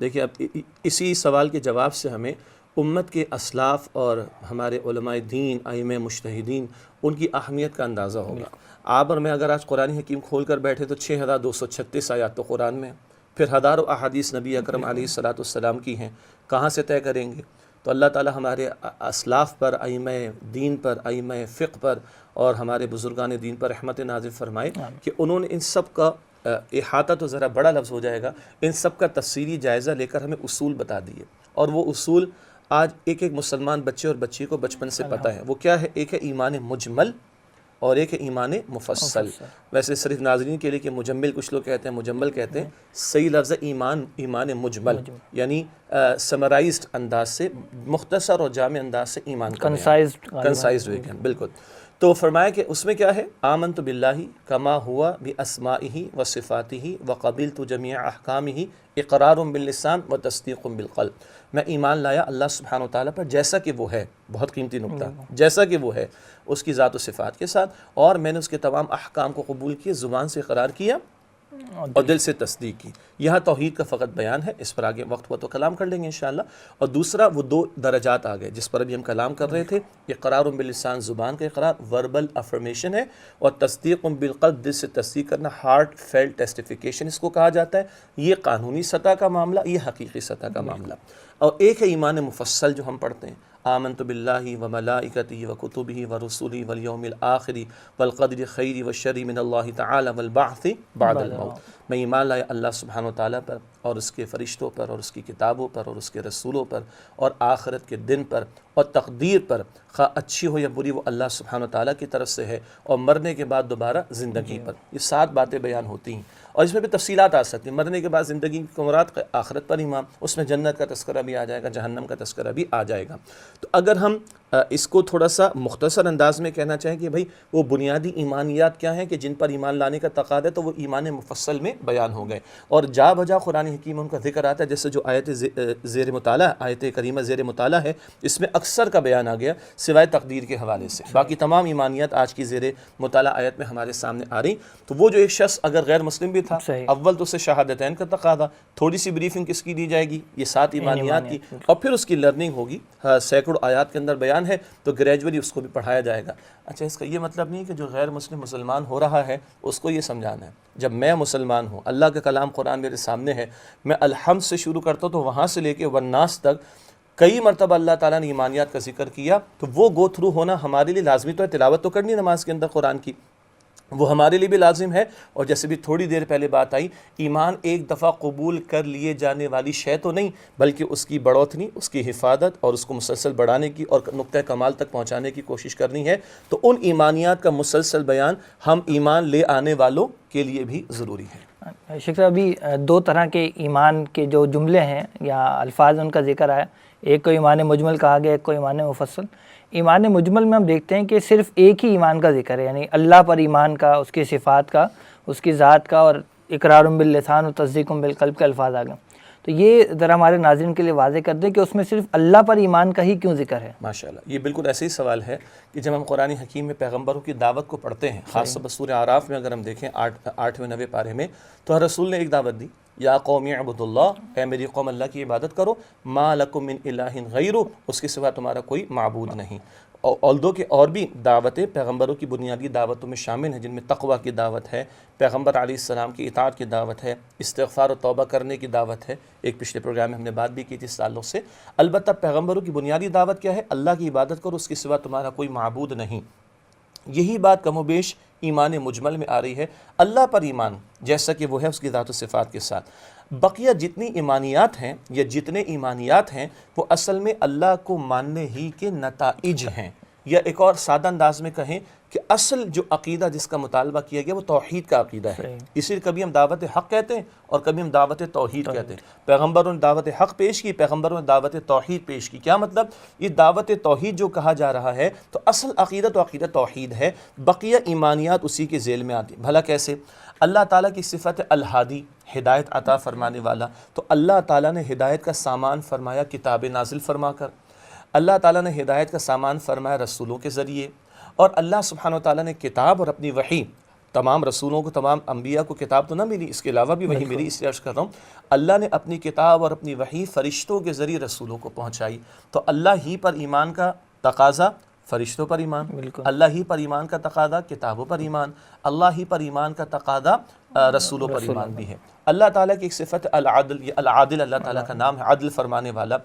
C: دیکھیے اب اسی سوال کے جواب سے ہمیں امت کے اسلاف اور ہمارے علماء دین، ائمہ مجتہدین، ان کی اہمیت کا اندازہ ہوگا۔ آپ اور میں اگر آج قرآن حکیم کھول کر بیٹھے تو 6236 آیات تو قرآن میں، پھر ہزاروں احادیث نبی اکرم علیہ الصلاۃ والسلام کی ہیں، کہاں سے طے کریں گے؟ تو اللہ تعالی ہمارے اسلاف پر، ائمہ دین پر، ائمہ فقہ پر اور ہمارے بزرگان دین پر رحمت نازل فرمائے کہ انہوں نے ان سب کا احاطہ تو ذرا بڑا لفظ ہو جائے گا، ان سب کا تفصیلی جائزہ لے کر ہمیں اصول بتا دیے، اور وہ اصول آج ایک ایک مسلمان بچے اور بچی کو بچپن سے پتہ ہے۔ وہ کیا ہے؟ ایک ہے ایمان مجمل اور ایک ہے ایمان مفصل۔ ویسے صرف ناظرین کے لیے کہ مجمل کچھ لوگ کہتے ہیں، مجمل کہتے ہیں، صحیح لفظ ایمان مجمل، یعنی سمرائزڈ انداز سے، مختصر اور جامع انداز سے ایمان کا
B: کنسائزڈ
C: بالکل۔ تو فرمایا کہ اس میں کیا ہے، آمنت باللہ کما ہوا باسمائہ و صفاتہ و قبلت جمیع احکامہ اقرار باللسان و تصدیق بالقلب، میں ایمان لایا اللہ سبحانہ و تعالیٰ پر جیسا کہ وہ ہے، بہت قیمتی نقطہ، جیسا کہ وہ ہے اس کی ذات و صفات کے ساتھ، اور میں نے اس کے تمام احکام کو قبول کیے، زبان سے اقرار کیا اور دل سے تصدیق کی۔ یہاں توحید کا فقط بیان ہے، اس پر آگے وقت ہوا تو کلام کر لیں گے انشاءاللہ۔ اور دوسرا وہ دو درجات آ گئے جس پر ابھی ہم کلام کر رہے تھے، اقرار باللسان زبان کا اقرار، وربل افرمیشن ہے، اور تصدیق بالقلب دل سے تصدیق کرنا، ہارٹ فیل ٹیسٹیفیکیشن اس کو کہا جاتا ہے۔ یہ قانونی سطح کا معاملہ، یہ حقیقی سطح کا معاملہ۔ اور ایک ہے ایمان مفصل جو ہم پڑھتے ہیں، آمنت باللہ و ملائکتہ و کتبہ و رسلہ والیوم الآخر والقدر خیر و شر من اللہ تعالی والبعث بعد الموت، میں ایمان لایا اللہ سبحانہ و تعالیٰ پر اور اس کے فرشتوں پر اور اس کی کتابوں پر اور اس کے رسولوں پر اور آخرت کے دن پر اور تقدیر پر، خواہ اچھی ہو یا بری وہ اللہ سبحانہ و تعالیٰ کی طرف سے ہے، اور مرنے کے بعد دوبارہ زندگی پر۔ یہ 7 باتیں بیان ہوتی ہیں، اور اس میں بھی تفصیلات آ سکتی ہیں۔ مرنے کے بعد زندگی کی مراد آخرت پر ایمان، اس میں جنت کا تذکرہ بھی آ جائے گا، جہنم کا تذکرہ بھی آ جائے گا۔ تو اگر ہم اس کو تھوڑا سا مختصر انداز میں کہنا چاہیں کہ بھئی وہ بنیادی ایمانیات کیا ہیں کہ جن پر ایمان لانے کا تقاضا ہے، تو وہ ایمان مفصل میں بیان ہو گئے، اور جا بجا قرآن حکیم ان کا ذکر آتا ہے، جیسے جو آیت زیر مطالعہ، آیت کریمہ زیر مطالعہ ہے، اس میں اکثر کا بیان آ گیا سوائے تقدیر کے حوالے سے۔ باقی تمام ایمانیات آج کی زیر مطالعہ آیت میں ہمارے سامنے آ رہی۔ تو وہ جو ایک شخص اگر غیر مسلم بھی تھا، اول تو اسے شہادتین کا تقاضا، تھوڑی سی بریفنگ کس کی دی جائے گی، یہ 7 ایمانیات کی، اور پھر اس کی لرننگ ہوگی، سینکڑوں آیات کے اندر بیان ہے، تو گریجولی اس کو بھی پڑھایا جائے گا۔ اچھا، اس کا یہ مطلب نہیں کہ جو غیر مسلم مسلمان ہو رہا ہے اس کو یہ سمجھانا ہے جب میں مسلمان ہوں، اللہ کا کلام قرآن میرے سامنے ہے، میں الحمد سے شروع کرتا ہوں تو وہاں سے لے کے والناس تک کئی مرتبہ اللہ تعالیٰ نے ایمانیات کا ذکر کیا، تو وہ گو تھرو ہونا ہمارے لیے لازمی تو ہے۔ تلاوت تو کرنی نماز کے اندر قرآن کی، وہ ہمارے لیے بھی لازم ہے۔ اور جیسے بھی تھوڑی دیر پہلے بات آئی، ایمان ایک دفعہ قبول کر لیے جانے والی شے تو نہیں، بلکہ اس کی بڑھوتری، اس کی حفاظت اور اس کو مسلسل بڑھانے کی اور نقطہ کمال تک پہنچانے کی کوشش کرنی ہے۔ تو ان ایمانیات کا مسلسل بیان ہم ایمان لے آنے والوں کے لیے بھی ضروری ہے۔
B: شیخ صاحب، ابھی 2 طرح کے ایمان کے جو جملے ہیں یا الفاظ ان کا ذکر آیا، ایک کو ایمان مجمل کہا گیا، ایک کو ایمان مفصل۔ ایمان مجمل میں ہم دیکھتے ہیں کہ صرف ایک ہی ایمان کا ذکر ہے، یعنی اللہ پر ایمان کا، اس کی صفات کا، اس کی ذات کا، اور اقرار باللسان و تصدیق بالقلب کے الفاظ آ گئے۔ تو یہ ذرا ہمارے ناظرین کے لیے واضح کر دیں کہ اس میں صرف اللہ پر ایمان کا ہی کیوں ذکر ہے؟
C: ماشاءاللہ، یہ بالکل ایسے ہی سوال ہے کہ جب ہم قرآن حکیم میں پیغمبروں کی دعوت کو پڑھتے ہیں، خاص طور پر سورہ اعراف میں اگر ہم دیکھیں 8ویں 9ویں پارے میں، تو ہر رسول نے ایک دعوت دی، یا قوم اعبدوا اللہ، اے میری قوم اللہ کی عبادت کرو، ما لکم من الہ غیرہ، اس کے سوا تمہارا کوئی معبود نہیں۔ although کہ اور بھی دعوتیں پیغمبروں کی بنیادی دعوتوں میں شامل ہیں، جن میں تقوی کی دعوت ہے، پیغمبر علیہ السلام کی اطاعت کی دعوت ہے، استغفار و توبہ کرنے کی دعوت ہے، ایک پچھلے پروگرام میں ہم نے بات بھی کی تھی اس تعلق سے۔ البتہ پیغمبروں کی بنیادی دعوت کیا ہے؟ اللہ کی عبادت کرو، اس کے سوا تمہارا کوئی معبود نہیں۔ یہی بات کم و بیش ایمان مجمل میں آ رہی ہے، اللہ پر ایمان جیسا کہ وہ ہے اس کی ذات و صفات کے ساتھ۔ بقیہ جتنی ایمانیات ہیں یا جتنے ایمانیات ہیں، وہ اصل میں اللہ کو ماننے ہی کے نتائج ہیں، یا ایک اور سادہ انداز میں کہیں کہ اصل جو عقیدہ جس کا مطالبہ کیا گیا وہ توحید کا عقیدہ ہے۔ اسی لیے کبھی ہم دعوت حق کہتے ہیں اور کبھی ہم دعوت توحید کہتے ہیں۔ پیغمبروں نے دعوت حق پیش کی، پیغمبروں نے دعوت توحید پیش کی۔ کیا مطلب؟ یہ دعوت توحید جو کہا جا رہا ہے تو اصل عقیدہ تو عقیدہ توحید ہے، بقیہ ایمانیات اسی کے ذیل میں آتی۔ بھلا کیسے؟ اللہ تعالیٰ کی صفت الہادی، ہدایت عطا فرمانے والا، تو اللہ تعالیٰ نے ہدایت کا سامان فرمایا کتاب نازل فرما کر، اللہ تعالیٰ نے ہدایت کا سامان فرمایا رسولوں کے ذریعے، اور اللہ سبحانہ وتعالیٰ نے کتاب اور اپنی وحی، تمام رسولوں کو، تمام انبیاء کو کتاب تو نہ ملی، اس کے علاوہ بھی وحی ملی، اس لیے عرض کر رہا ہوں اللہ نے اپنی کتاب اور اپنی وحی فرشتوں کے ذریعے رسولوں کو پہنچائی۔ تو اللہ ہی پر ایمان کا تقاضا فرشتوں پر ایمان، اللہ ہی پر ایمان کا تقاضا کتابوں پر ایمان، اللہ ہی پر ایمان کا تقاضا رسولوں پر ایمان بھی ہے۔ اللہ تعالیٰ کی ایک صفت العدل، یہ العادل اللہ تعالیٰ کا نام ہے، عدل فرمانے والا،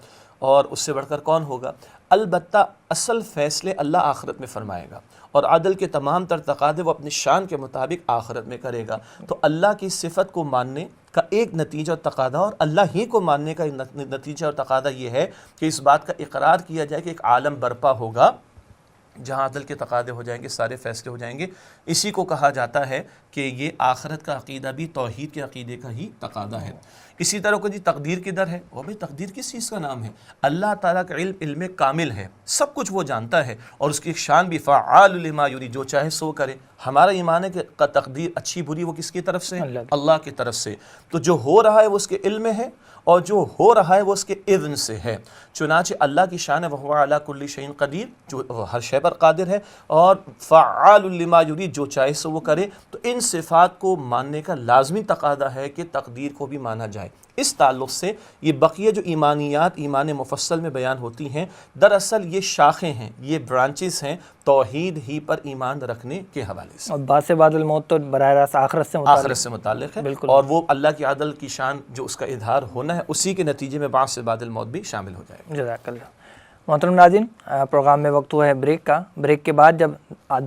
C: اور اس سے بڑھ کر کون ہوگا؟ البتہ اصل فیصلے اللہ آخرت میں فرمائے گا، اور عدل کے تمام تر تقاضے وہ اپنی شان کے مطابق آخرت میں کرے گا۔ تو اللہ کی صفت کو ماننے کا ایک نتیجہ اور تقاضا، اور اللہ ہی کو ماننے کا نتیجہ اور تقاضا یہ ہے کہ اس بات کا اقرار کیا جائے کہ ایک عالم برپا ہوگا جہاں عدل کے تقاضے ہو جائیں گے، سارے فیصلے ہو جائیں گے۔ اسی کو کہا جاتا ہے کہ یہ آخرت کا عقیدہ بھی توحید کے عقیدے کا ہی تقاضا ہے۔ اسی طرح کو جی تقدیر کدھر ہے؟ وہ بھی تقدیر کس چیز کا نام ہے؟ اللہ تعالیٰ کا علم کامل ہے، سب کچھ وہ جانتا ہے، اور اس کی ایک شان بھی فعال لما یرید، جو چاہے سو کرے۔ ہمارا ایمان ہے کہ تقدیر اچھی بری وہ کس کی طرف سے؟ اللہ کی طرف سے۔ تو جو ہو رہا ہے وہ اس کے علم میں ہے، اور جو ہو رہا ہے وہ اس کے اذن سے ہے۔ چنانچہ اللہ کی شان ہے وَهُوَ عَلَى كُلِّ شَيْءٍ قدیر، جو ہر شے پر قادر ہے، اور فعال لما یرید، جو چاہے سو وہ کرے۔ تو ان صفات کو ماننے کا لازمی تقاضا ہے کہ تقدیر کو بھی مانا جائے۔ اس تعلق سے یہ بقیہ جو ایمانیات ایمان مفصل میں بیان ہوتی ہیں، دراصل یہ شاخیں ہیں، یہ برانچز ہیں توحید ہی پر ایمان رکھنے کے حوالے سے۔
B: اور بعد سے بعد الموت تو براہ راست آخرت سے
C: متعلق ہے،
B: بالکل،
C: اور وہ اللہ کی عدل کی شان جو اس کا اظہار ہونا ہے، اسی کے نتیجے میں بعد سے بعد الموت بھی شامل ہو جائے گا۔
B: جزاک اللہ۔ محترم ناظرین، پروگرام میں وقت ہوا ہے بریک کا۔ بریک کے بعد جب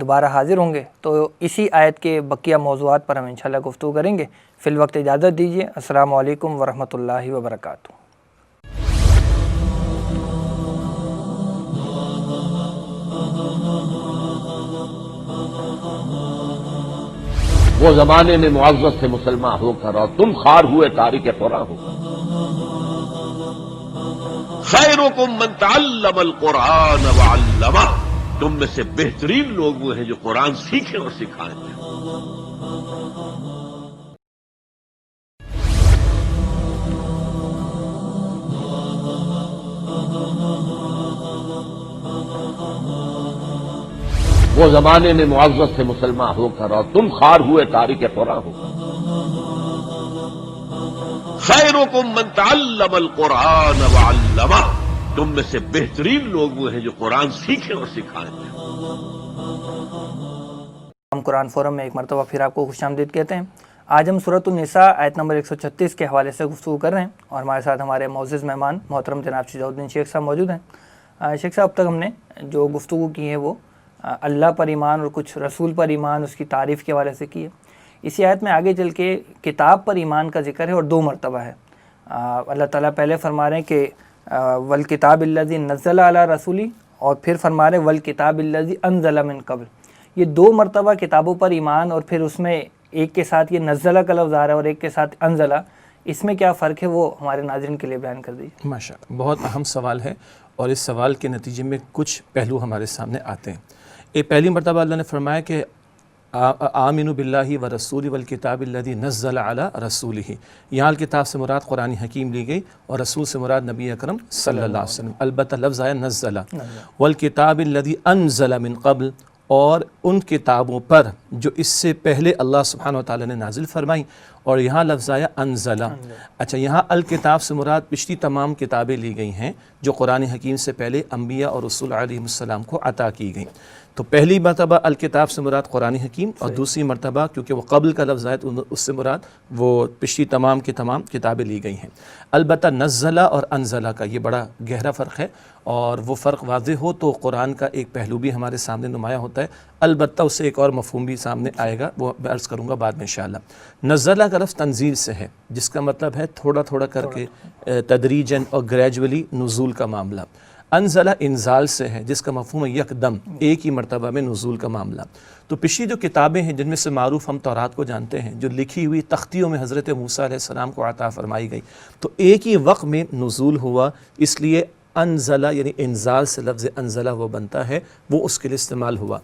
B: دوبارہ حاضر ہوں گے تو اسی آیت کے بقیہ موضوعات پر ہم انشاءاللہ گفتگو کریں گے۔ فی الوقت اجازت دیجیے۔ السلام علیکم ورحمۃ اللہ وبرکاتہ۔
A: وہ زمانے میں معزز سے مسلمان ہو کر اور تم خوار ہوئے تارک قرآن ہو۔ خیرکم من تعلم القرآن وعلمہ، تم میں سے بہترین لوگ وہ ہیں جو قرآن سیکھیں اور سکھائیں۔ وہ زمانے میں معزز سے مسلمان ہو کر اور تم خوار ہوئے تارک قرآن ہو۔ خیرکم من تعلم القرآن وعلمہ، تم میں سے بہترین لوگ وہ ہیں جو قرآن سیکھیں اور سکھائیں۔
B: ہم قرآن فورم میں ایک مرتبہ پھر آپ کو خوش آمدید کہتے ہیں۔ آج ہم سورۃ النساء آیت نمبر 136 کے حوالے سے گفتگو کر رہے ہیں، اور ہمارے ساتھ ہمارے معزز مہمان محترم جناب شجاع الدین شیخ صاحب موجود ہیں۔ شیخ صاحب، اب تک ہم نے جو گفتگو کی ہے وہ اللہ پر ایمان اور کچھ رسول پر ایمان، اس کی تعریف کے حوالے سے کی ہے۔ اسی آیت میں آگے چل کے کتاب پر ایمان کا ذکر ہے، اور 2 مرتبہ ہے۔ اللہ تعالیٰ پہلے فرما رہے ہیں کہ والکتاب الذی نزل علی رسولی، اور پھر فرما رہے ہیں والکتاب الذی انزل من قبل۔ یہ 2 مرتبہ کتابوں پر ایمان، اور پھر اس میں ایک کے ساتھ یہ نزلہ کا لفظ آ رہا ہے اور ایک کے ساتھ انزلہ، اس میں کیا فرق ہے وہ ہمارے ناظرین کے لیے بیان کر دیجیے۔
C: ماشاءاللہ، بہت اہم سوال ہے، اور اس سوال کے نتیجے میں کچھ پہلو ہمارے سامنے آتے ہیں۔ ایک پہلی مرتبہ اللہ نے فرمایا کہ آمنوا باللہ ورسولہ والکتاب الذی نزل علی رسولہ، یہاں الکتاب سے مراد قرآن حکیم لی گئی، اور رسول سے مراد نبی اکرم صلی اللہ علیہ وسلم۔ البتہ لفظ آیا نزل، والکتاب الذی انزل من قبل، اور ان کتابوں پر جو اس سے پہلے اللہ سبحانہ و تعالیٰ نے نازل فرمائی، اور یہاں لفظ آیا انزلہ۔ اچھا، یہاں الکتاب سے مراد پچھلی تمام کتابیں لی گئی ہیں جو قرآن حکیم سے پہلے انبیاء اور رسول علیہ السلام کو عطا کی گئیں۔ تو پہلی مرتبہ الکتاب سے مراد قرآن حکیم، اور دوسری مرتبہ کیونکہ وہ قبل کا لفظ آیا تو اس سے مراد وہ پچھلی تمام کی تمام کتابیں لی گئی ہیں۔ البتہ نزلہ اور انزلہ کا یہ بڑا گہرا فرق ہے، اور وہ فرق واضح ہو تو قرآن کا ایک پہلو بھی ہمارے سامنے نمایاں ہوتا ہے، البتہ اس سے ایک اور مفہوم بھی سامنے آئے گا، وہ میں عرض کروں گا بعد میں انشاءاللہ۔ نزلہ کا لفظ تنزیل سے ہے، جس کا مطلب ہے تھوڑا تھوڑا کر کے، تدریجاً اور گریجولی نزول کا معاملہ۔ انزلہ انزال سے ہے، جس کا مفہوم ہے یکدم ایک ہی مرتبہ میں نزول کا معاملہ۔ تو پچھلی جو کتابیں ہیں جن میں سے معروف ہم تورات کو جانتے ہیں، جو لکھی ہوئی تختیوں میں حضرت موسیٰ علیہ السلام کو عطا فرمائی گئی، تو ایک ہی وقت میں نزول ہوا، اس لیے انزلہ یعنی انزال سے لفظ انزلہ وہ بنتا ہے، وہ اس کے لیے استعمال ہوا۔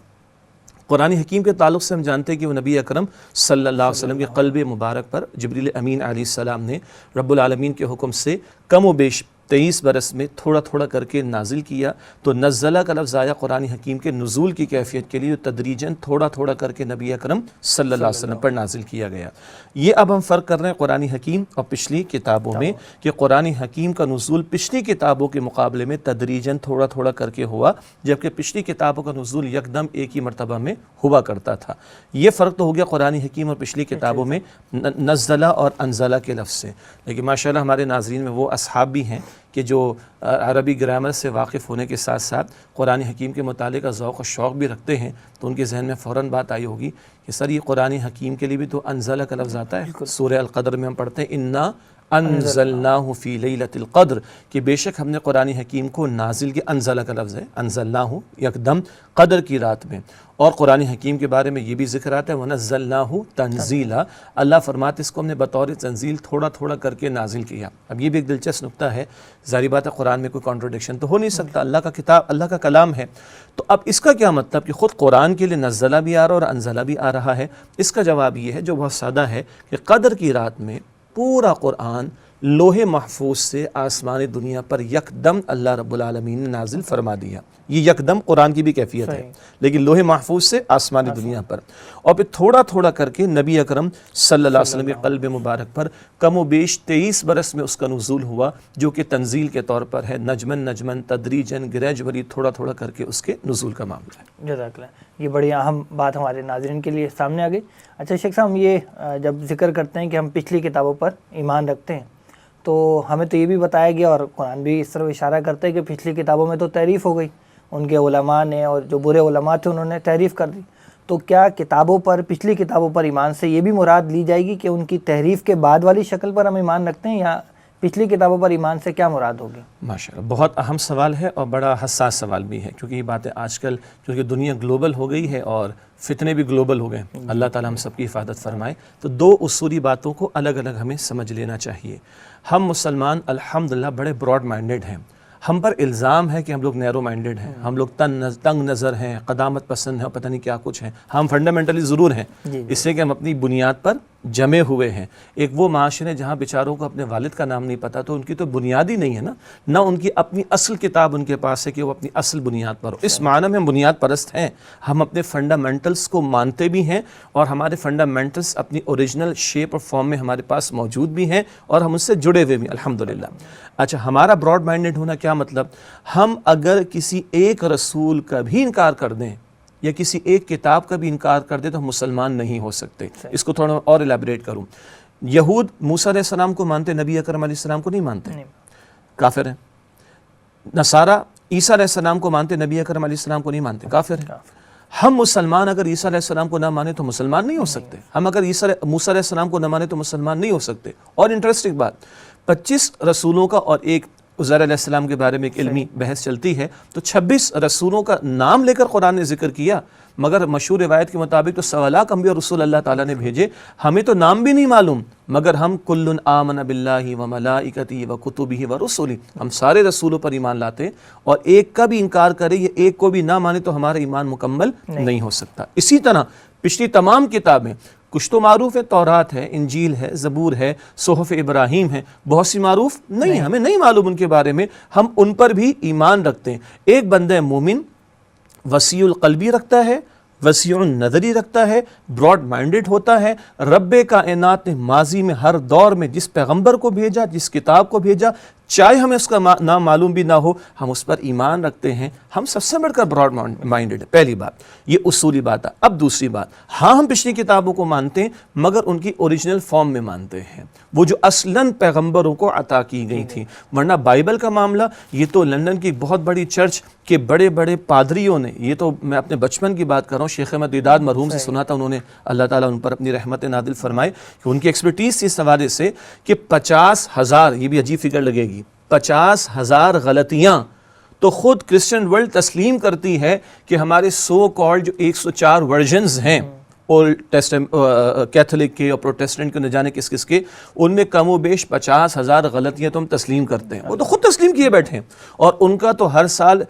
C: قرآن حکیم کے تعلق سے ہم جانتے ہیں کہ وہ نبی اکرم صلی اللہ علیہ وسلم کے قلب مبارک پر جبریل امین علیہ السلام نے رب العالمین کے حکم سے کم و بیش 23 برس میں تھوڑا تھوڑا کر کے نازل کیا۔ تو نزلہ کا لفظ آیا قرآن حکیم کے نزول کی کیفیت کے لیے، تدریجاً تھوڑا تھوڑا کر کے نبی اکرم صلی اللہ علیہ وسلم پر نازل کیا گیا۔ یہ اب ہم فرق کر رہے ہیں قرآن حکیم اور پچھلی کتابوں میں، کہ قرآن حکیم کا نزول پچھلی کتابوں کے مقابلے میں تدریجاً تھوڑا تھوڑا کر کے ہوا، جبکہ پچھلی کتابوں کا نزول یکدم ایک ہی مرتبہ میں ہوا کرتا تھا۔ یہ فرق تو ہو گیا قرآن حکیم اور پچھلی کتابوں میں نزلہ اور انزلہ کے لفظ سے۔ لیکن ماشاءاللہ ہمارے ناظرین میں وہ اصحاب بھی ہیں کہ جو عربی گرامر سے واقف ہونے کے ساتھ ساتھ قرآن حکیم کے مطالعے کا ذوق و شوق بھی رکھتے ہیں، تو ان کے ذہن میں فوراً بات آئی ہوگی کہ سر یہ قرآن حکیم کے لیے بھی تو انزلہ کا لفظ آتا ہے۔ سورہ القدر میں ہم پڑھتے ہیں انا انزلناہ فی لیلۃ القدر، کہ بے شک ہم نے قرآن حکیم کو نازل کیا، انزلہ کا لفظ ہے، انزلناہ یکدم قدر کی رات میں۔ اور قرآن حکیم کے بارے میں یہ بھی ذکر آتا ہے وَنَزَّلْنَاهُ تَنزِيلًا، اللہ فرماتے اس کو ہم نے بطور تنزیل تھوڑا تھوڑا کر کے نازل کیا۔ اب یہ بھی ایک دلچسپ نکتہ ہے، ظاہر بات ہے قرآن میں کوئی کانٹرڈکشن تو ہو نہیں سکتا، اللہ کا کتاب، اللہ کا کلام ہے، تو اب اس کا کیا مطلب کہ خود قرآن کے لیے نزلہ بھی آ رہا اور انزلہ بھی آ رہا ہے؟ اس کا جواب یہ ہے جو بہت سادہ ہے کہ قدر کی رات میں پورا قرآن لوح محفوظ سے آسمان دنیا پر یکدم اللہ رب العالمین نے نازل فرما دیا۔ یہ یکدم قرآن کی بھی کیفیت ہے، لیکن لوح محفوظ سے آسمان دنیا پر، اور پھر تھوڑا تھوڑا کر کے نبی اکرم صلی اللہ علیہ وسلم کے قلب مبارک پر کم و بیش 23 برس میں اس کا نزول ہوا، جو کہ تنزیل کے طور پر ہے، نجمن نجمن تدریجن گریجولی تھوڑا تھوڑا کر کے اس کے نزول کا معاملہ ہے۔
B: جزاک اللہ، یہ بڑی اہم بات ہمارے ناظرین کے لیے سامنے آ گئی۔ اچھا شیخ صاحب، ہم یہ جب ذکر کرتے ہیں کہ ہم پچھلی کتابوں پر ایمان رکھتے ہیں، تو ہمیں تو یہ بھی بتایا گیا اور قرآن بھی اس طرف اشارہ کرتا ہے کہ پچھلی کتابوں میں تو تحریف ہو گئی، ان کے علماء نے اور جو برے علماء تھے انہوں نے تحریف کر دی، تو کیا کتابوں پر، پچھلی کتابوں پر ایمان سے یہ بھی مراد لی جائے گی کہ ان کی تحریف کے بعد والی شکل پر ہم ایمان رکھتے ہیں، یا پچھلی کتابوں پر ایمان سے کیا مراد ہوگی؟
C: ماشاءاللہ، بہت اہم سوال ہے اور بڑا حساس سوال بھی ہے، کیونکہ یہ باتیں آج کل کیونکہ دنیا گلوبل ہو گئی ہے اور فتنے بھی گلوبل ہو گئے، اللہ تعالیٰ ہم سب کی حفاظت فرمائے، تو دو اصولی باتوں کو الگ الگ ہمیں سمجھ لینا چاہیے۔ ہم مسلمان الحمدللہ بڑے براڈ مائنڈڈ ہیں، ہم پر الزام ہے کہ ہم لوگ نیرو مائنڈڈ ہیں، ہم لوگ تنگ نظر ہیں، قدامت پسند ہیں، پتہ نہیں کیا کچھ ہیں۔ ہم فنڈامنٹلی ضرور ہیں، اس سے کہ ہم اپنی بنیاد پر جمے ہوئے ہیں۔ ایک وہ معاشرے جہاں بیچاروں کو اپنے والد کا نام نہیں پتا، تو ان کی تو بنیاد ہی نہیں ہے نا، نہ ان کی اپنی اصل کتاب ان کے پاس ہے کہ وہ اپنی اصل بنیاد پر ہو۔ اس معنی میں ہم بنیاد پرست ہیں، ہم اپنے فنڈامنٹلز کو مانتے بھی ہیں، اور ہمارے فنڈامنٹلز اپنی اوریجنل شیپ اور فارم میں ہمارے پاس موجود بھی ہیں، اور ہم اس سے جڑے ہوئے بھی الحمدللہ۔ اچھا، ہمارا براڈ مائنڈڈ ہونا کیا مطلب؟ ہم اگر کسی ایک رسول کا بھی انکار کر دیں یا کسی ایک کتاب کا بھی انکار کر دیں تو ہم مسلمان نہیں ہو سکتے۔ اس کو تھوڑا اور الیبریٹ کروں، یہود موسیٰ علیہ السلام کو مانتے، نبی اکرم علیہ السلام کو نہیں مانتے، کافر ہیں۔ نصارہ عیسیٰ علیہ السلام کو مانتے، نبی اکرم علیہ السلام کو نہیں مانتے، کافر ہیں۔ ہم مسلمان اگر عیسیٰ علیہ السلام کو نہ مانیں تو مسلمان نہیں ہو سکتے، ہم اگر موسیٰ علیہ السلام کو نہ مانیں تو مسلمان نہیں ہو سکتے۔ اور انٹرسٹنگ بات، 25 رسولوں کا اور ایک عزیر علیہ السلام کے بارے میں ایک علمی بحث چلتی ہے، تو 26 رسولوں کا نام لے کر قرآن نے ذکر کیا، مگر مشہور روایت کے مطابق تو 1.25 لاکھ انبیاء اور رسول اللہ تعالیٰ نے بھیجے، ہمیں تو نام بھی نہیں معلوم، مگر ہم کل آمن باللہ وملائکتہ وکتبہ ورسلہ، ہم سارے رسولوں پر ایمان لاتے ہیں، اور ایک کا بھی انکار کرے یا ایک کو بھی نہ مانے تو ہمارا ایمان مکمل نہیں ہو سکتا۔ اسی طرح پچھلی تمام کتابیں، کچھ تو معروف ہے، تورات ہے، انجیل ہے، زبور ہے، صحف ابراہیم ہے، بہت سی معروف نہیں، ہمیں نہیں معلوم ان کے بارے میں، ہم ان پر بھی ایمان رکھتے ہیں۔ ایک بندہ مومن وسیع القلبی رکھتا ہے، وسیع النظری رکھتا ہے، براڈ مائنڈڈ ہوتا ہے۔ رب کائنات نے ماضی میں ہر دور میں جس پیغمبر کو بھیجا، جس کتاب کو بھیجا، چاہے ہمیں اس کا نام معلوم بھی نہ ہو، ہم اس پر ایمان رکھتے ہیں، ہم سب سے بڑھ کر براڈ مائنڈڈ۔ پہلی بات یہ اصولی بات ہے۔ اب دوسری بات، ہاں ہم پچھلی کتابوں کو مانتے ہیں، مگر ان کی اوریجنل فارم میں مانتے ہیں، وہ جو اصلاً پیغمبروں کو عطا کی گئی تھی۔ ورنہ بائبل کا معاملہ، یہ تو لندن کی بہت بڑی چرچ کے بڑے بڑے پادریوں نے، یہ تو میں اپنے بچپن کی بات کر رہا ہوں، شیخ احمد دیداد مرحوم سے سنا تھا، انہوں نے اللہ تعالیٰ ان پر اپنی رحمت نادل فرمائے کہ ان کی ایکسپرٹیز تھی اس حوالے سے کہ 50,000، یہ بھی عجیب فگر لگے گی، 50,000 غلطیاں تو خود کرسچن ورلڈ تسلیم کرتی ہے کہ ہمارے سو کالڈ جو 104 ورژنز ہیں اولڈ کیتھولک کے اور پروٹیسٹنٹ کے، نہ جانے کس کس کے، ان میں کم و بیش 50,000 غلطیاں تو ہم تسلیم کرتے ہیں، وہ تو خود تسلیم کیے بیٹھے ہیں، اور ان کا تو ہر سال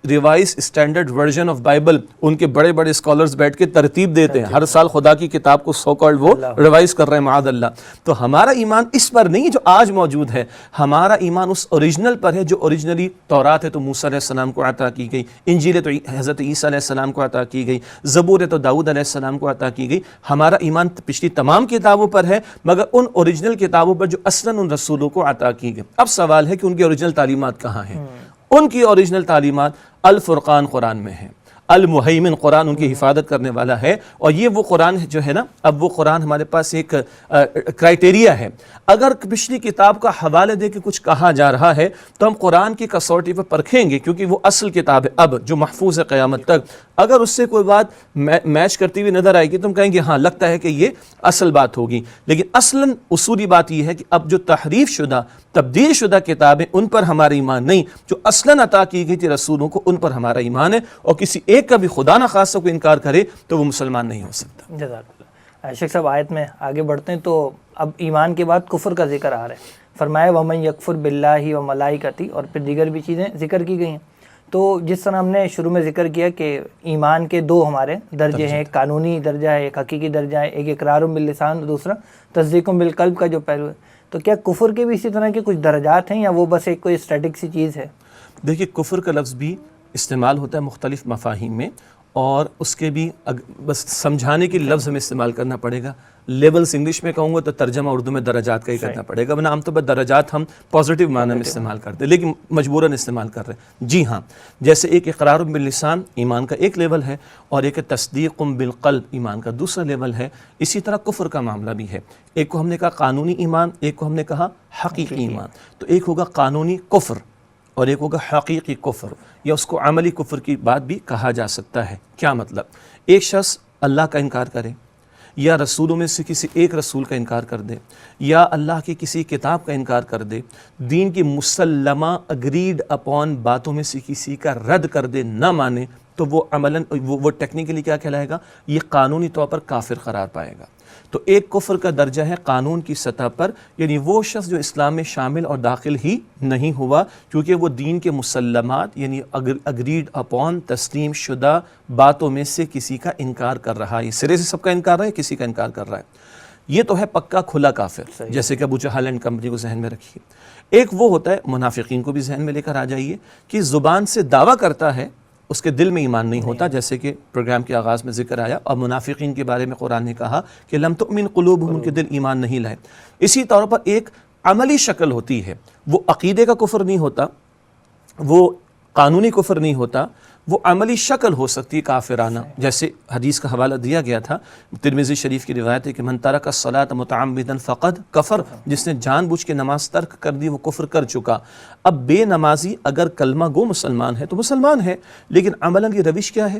C: revised standard version of Bible ان کے بڑے بڑے اسکالرز بیٹھ کے ترتیب دیتے ہیں، ہر سال خدا کی کتاب کو سو کالڈ وہ ریوائز کر رہے ہیں، معاذ اللہ۔ تو ہمارا ایمان اس پر نہیں جو آج موجود ہے، ہمارا ایمان اس اوریجنل پر ہے جو اوریجنلی تورات ہے تو موسیٰ علیہ السلام کو عطا کی گئی، انجیل ہے تو حضرت عیسیٰ علیہ السلام کو عطا کی گئی، زبور ہے تو داؤد علیہ السلام کو عطا کی گئی۔ ہمارا ایمان پچھلی تمام کتابوں پر ہے، مگر ان اوریجنل کتابوں پر جو اصلاً ان رسولوں کو عطا کی گئی۔ اب سوال ہے کہ ان کی اوریجنل تعلیمات کہاں ہیں؟ ان کی اوریجنل تعلیمات الفرقان قرآن میں ہیں، المہیمن، قرآن ان کی حفاظت کرنے والا ہے. اور یہ وہ قرآن جو ہے نا، اب وہ قرآن ہمارے پاس ایک کرائٹیریا ہے. اگر پچھلی کتاب کا حوالے دے کے کچھ کہا جا رہا ہے تو ہم قرآن کی کسوٹی پر پرکھیں گے، کیونکہ وہ اصل کتاب ہے اب جو محفوظ ہے قیامت تک. اگر اس سے کوئی بات میچ کرتی ہوئی نظر آئے گی تو ہم کہیں گے ہاں لگتا ہے کہ یہ اصل بات ہوگی. لیکن اصلاً اصولی بات یہ ہے کہ اب جو تحریف شدہ، تبدیل شدہ کتابیں، ان پر ہمارا ایمان نہیں. جو اصلاً عطا کی گئی تھی رسولوں کو، ان پر ہمارا ایمان ہے. اور کسی ایک کا بھی خدا نہ خاصہ کو انکار کرے تو وہ مسلمان نہیں ہو سکتا.
B: جزاک اللہ. شیخ صاحب آیت میں آگے بڑھتے ہیں تو اب ایمان کے بعد کفر کا ذکر آ رہا ہے. فرمایا وَمَن يَكْفُرْ بِاللَّهِ وَمَلَائِكَتِهِ، اور پھر دیگر بھی چیزیں ذکر کی گئی ہیں. تو جس طرح ہم نے شروع میں ذکر کیا کہ ایمان کے دو ہمارے درجے ہیں، ایک قانونی درجہ ہے، ایک حقیقی درجہ ہے، ایک اقرار باللسان، دوسرا تصدیق بالقلب کا جو پہلو ہے. تو کیا کفر کے بھی اسی طرح کے کچھ درجات ہیں یا وہ بس ایک کوئی اسٹیٹک سی چیز ہے؟
C: دیکھیے کفر کا لفظ بھی استعمال ہوتا ہے مختلف مفاہیم میں، اور اس کے بھی بس سمجھانے کے لفظ ہمیں استعمال کرنا پڑے گا. لیولز انگلش میں کہوں گا تو ترجمہ اردو میں درجات کا ہی کرنا پڑے گا، ورنہ عام طور پر درجات ہم پازیٹیو معنی میں استعمال کرتے ہیں لیکن مجبوراً استعمال کر رہے ہیں. جی ہاں، جیسے ایک اقرار باللسان ایمان کا ایک لیول ہے، اور ایک تصدیق بالقلب ایمان کا دوسرا لیول ہے. اسی طرح کفر کا معاملہ بھی ہے. ایک کو ہم نے کہا قانونی ایمان، ایک کو ہم نے کہا حقیقی ایمان. تو ایک ہوگا قانونی کفر اور ایک ہوگا حقیقی کفر، یا اس کو عملی کفر کی بات بھی کہا جا سکتا ہے. کیا مطلب؟ ایک شخص اللہ کا انکار کرے، یا رسولوں میں سے کسی ایک رسول کا انکار کر دے، یا اللہ کی کسی کتاب کا انکار کر دے، دین کی مسلمہ اگریڈ اپون باتوں میں سے کسی کا رد کر دے، نہ مانے، تو وہ عملاً وہ ٹیکنیکلی کیا کہلائے گا؟ یہ قانونی طور پر کافر قرار پائے گا. تو ایک کفر کا درجہ ہے قانون کی سطح پر، یعنی وہ شخص جو اسلام میں شامل اور داخل ہی نہیں ہوا کیونکہ وہ دین کے مسلمات یعنی اگریڈ اپون تسلیم شدہ باتوں میں سے کسی کا انکار کر رہا ہے. سرے سے سب کا انکار رہا ہے، کسی کا انکار کر رہا ہے. یہ تو ہے پکا کھلا کافر، جیسے کہ ابو جہل اینڈ کمپنی کو ذہن میں رکھیے. ایک وہ ہوتا ہے، منافقین کو بھی ذہن میں لے کر آ جائیے، کہ زبان سے دعویٰ کرتا ہے، اس کے دل میں ایمان نہیں ہوتا، جیسے کہ پروگرام کے آغاز میں ذکر آیا. اور منافقین کے بارے میں قرآن نے کہا کہ لم تؤمن قلوبہم، ان کے دل ایمان نہیں لائے. اسی طور پر ایک عملی شکل ہوتی ہے، وہ عقیدے کا کفر نہیں ہوتا، وہ قانونی کفر نہیں ہوتا، وہ عملی شکل ہو سکتی ہے کافرانہ. جیسے حدیث کا حوالہ دیا گیا تھا، ترمذی شریف کی روایت ہے کہ من ترک الصلاۃ متعمدا فقد کفر، جس نے جان بوجھ کے نماز ترک کر دی وہ کفر کر چکا. اب بے نمازی اگر کلمہ گو مسلمان ہے تو مسلمان ہے، لیکن عملاً کی روش کیا ہے؟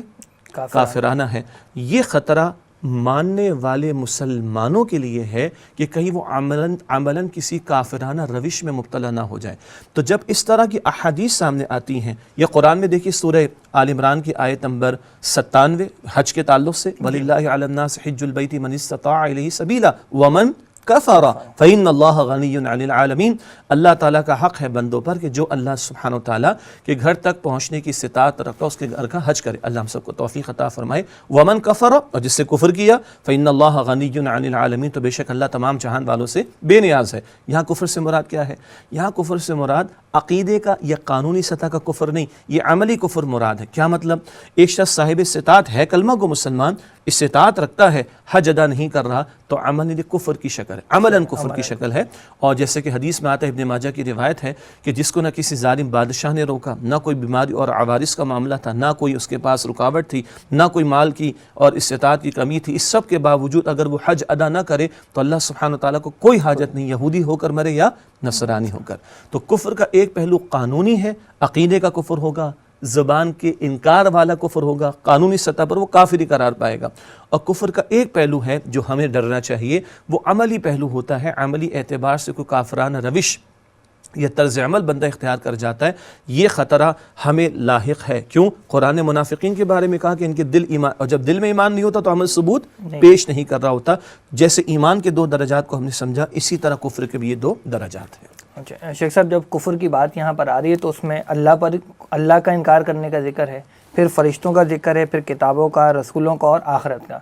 C: کافرانہ ہے. یہ خطرہ ماننے والے مسلمانوں کے لیے ہے کہ کہیں وہ عملاً کسی کافرانہ روش میں مبتلا نہ ہو جائے. تو جب اس طرح کی احادیث سامنے آتی ہیں، یا قرآن میں دیکھیے سورہ آل عمران کی آیت نمبر 97 حج کے تعلق سے، وَلِلَّهِ عَلَى النَّاسِ حِجُّ الْبَيْتِ مَنِ اسْتَطَاعَ إِلَيْهِ سَبِيلًا وَمَنْ کفر فإن اللہ غنی عن العالمین. اللہ تعالیٰ کا حق ہے بندوں پر کہ جو اللہ سبحانہ وتعالیٰ کے گھر تک پہنچنے کی استطاعت رکھتا اس کے گھر کا حج کرے. اللہ ہم سب کو توفیق عطا فرمائے. ومن کفر، اور جس سے کفر کیا، فإن اللہ غنی عن العالمین، تو بے شک اللہ تمام جہان والوں سے بے نیاز ہے. یہاں کفر سے مراد کیا ہے؟ یہاں کفر سے مراد عقیدے کا یا قانونی سطح کا کفر نہیں، یہ عملی کفر مراد ہے. کیا مطلب؟ ایک شخص صاحب استطاعت ہے، کلمہ کو مسلمان، استطاعت رکھتا ہے، حج ادا نہیں کر رہا، تو عملی کفر کی شکل ہے، عملاً کفر کی شکل ہے. اور جیسے کہ حدیث میں آتا ہے، ابن ماجہ کی روایت ہے کہ جس کو نہ کسی ظالم بادشاہ نے روکا، نہ کوئی بیماری اور عوارض کا معاملہ تھا، نہ کوئی اس کے پاس رکاوٹ تھی، نہ کوئی مال کی اور استطاعت کی کمی تھی، اس سب کے باوجود اگر وہ حج ادا نہ کرے تو اللہ سبحانہ وتعالیٰ کو کوئی حاجت نہیں، یہودی ہو کر مرے یا نصرانی ہو کر. تو کفر کا ایک پہلو قانونی ہے، عقیدے کا کفر ہوگا، زبان کے انکار والا کفر ہوگا، قانونی سطح پر وہ کافری قرار پائے گا. اور کفر کا ایک پہلو ہے جو ہمیں ڈرنا چاہیے، وہ عملی پہلو ہوتا ہے. عملی اعتبار سے کوئی کافرانہ روش یا طرز عمل بندہ اختیار کر جاتا ہے، یہ خطرہ ہمیں لاحق ہے. کیوں؟ قرآن نے منافقین کے بارے میں کہا کہ ان کے دل ایمان، اور جب دل میں ایمان نہیں ہوتا تو عمل ثبوت پیش نہیں کر رہا ہوتا. جیسے ایمان کے دو درجات کو ہم نے سمجھا، اسی طرح کفر کے بھی یہ دو درجات ہیں.
B: اچھا شیخ صاحب، جب کفر کی بات یہاں پر آ رہی ہے تو اس میں اللہ کا انکار کرنے کا ذکر ہے، پھر فرشتوں کا ذکر ہے، پھر کتابوں کا، رسولوں کا اور آخرت کا.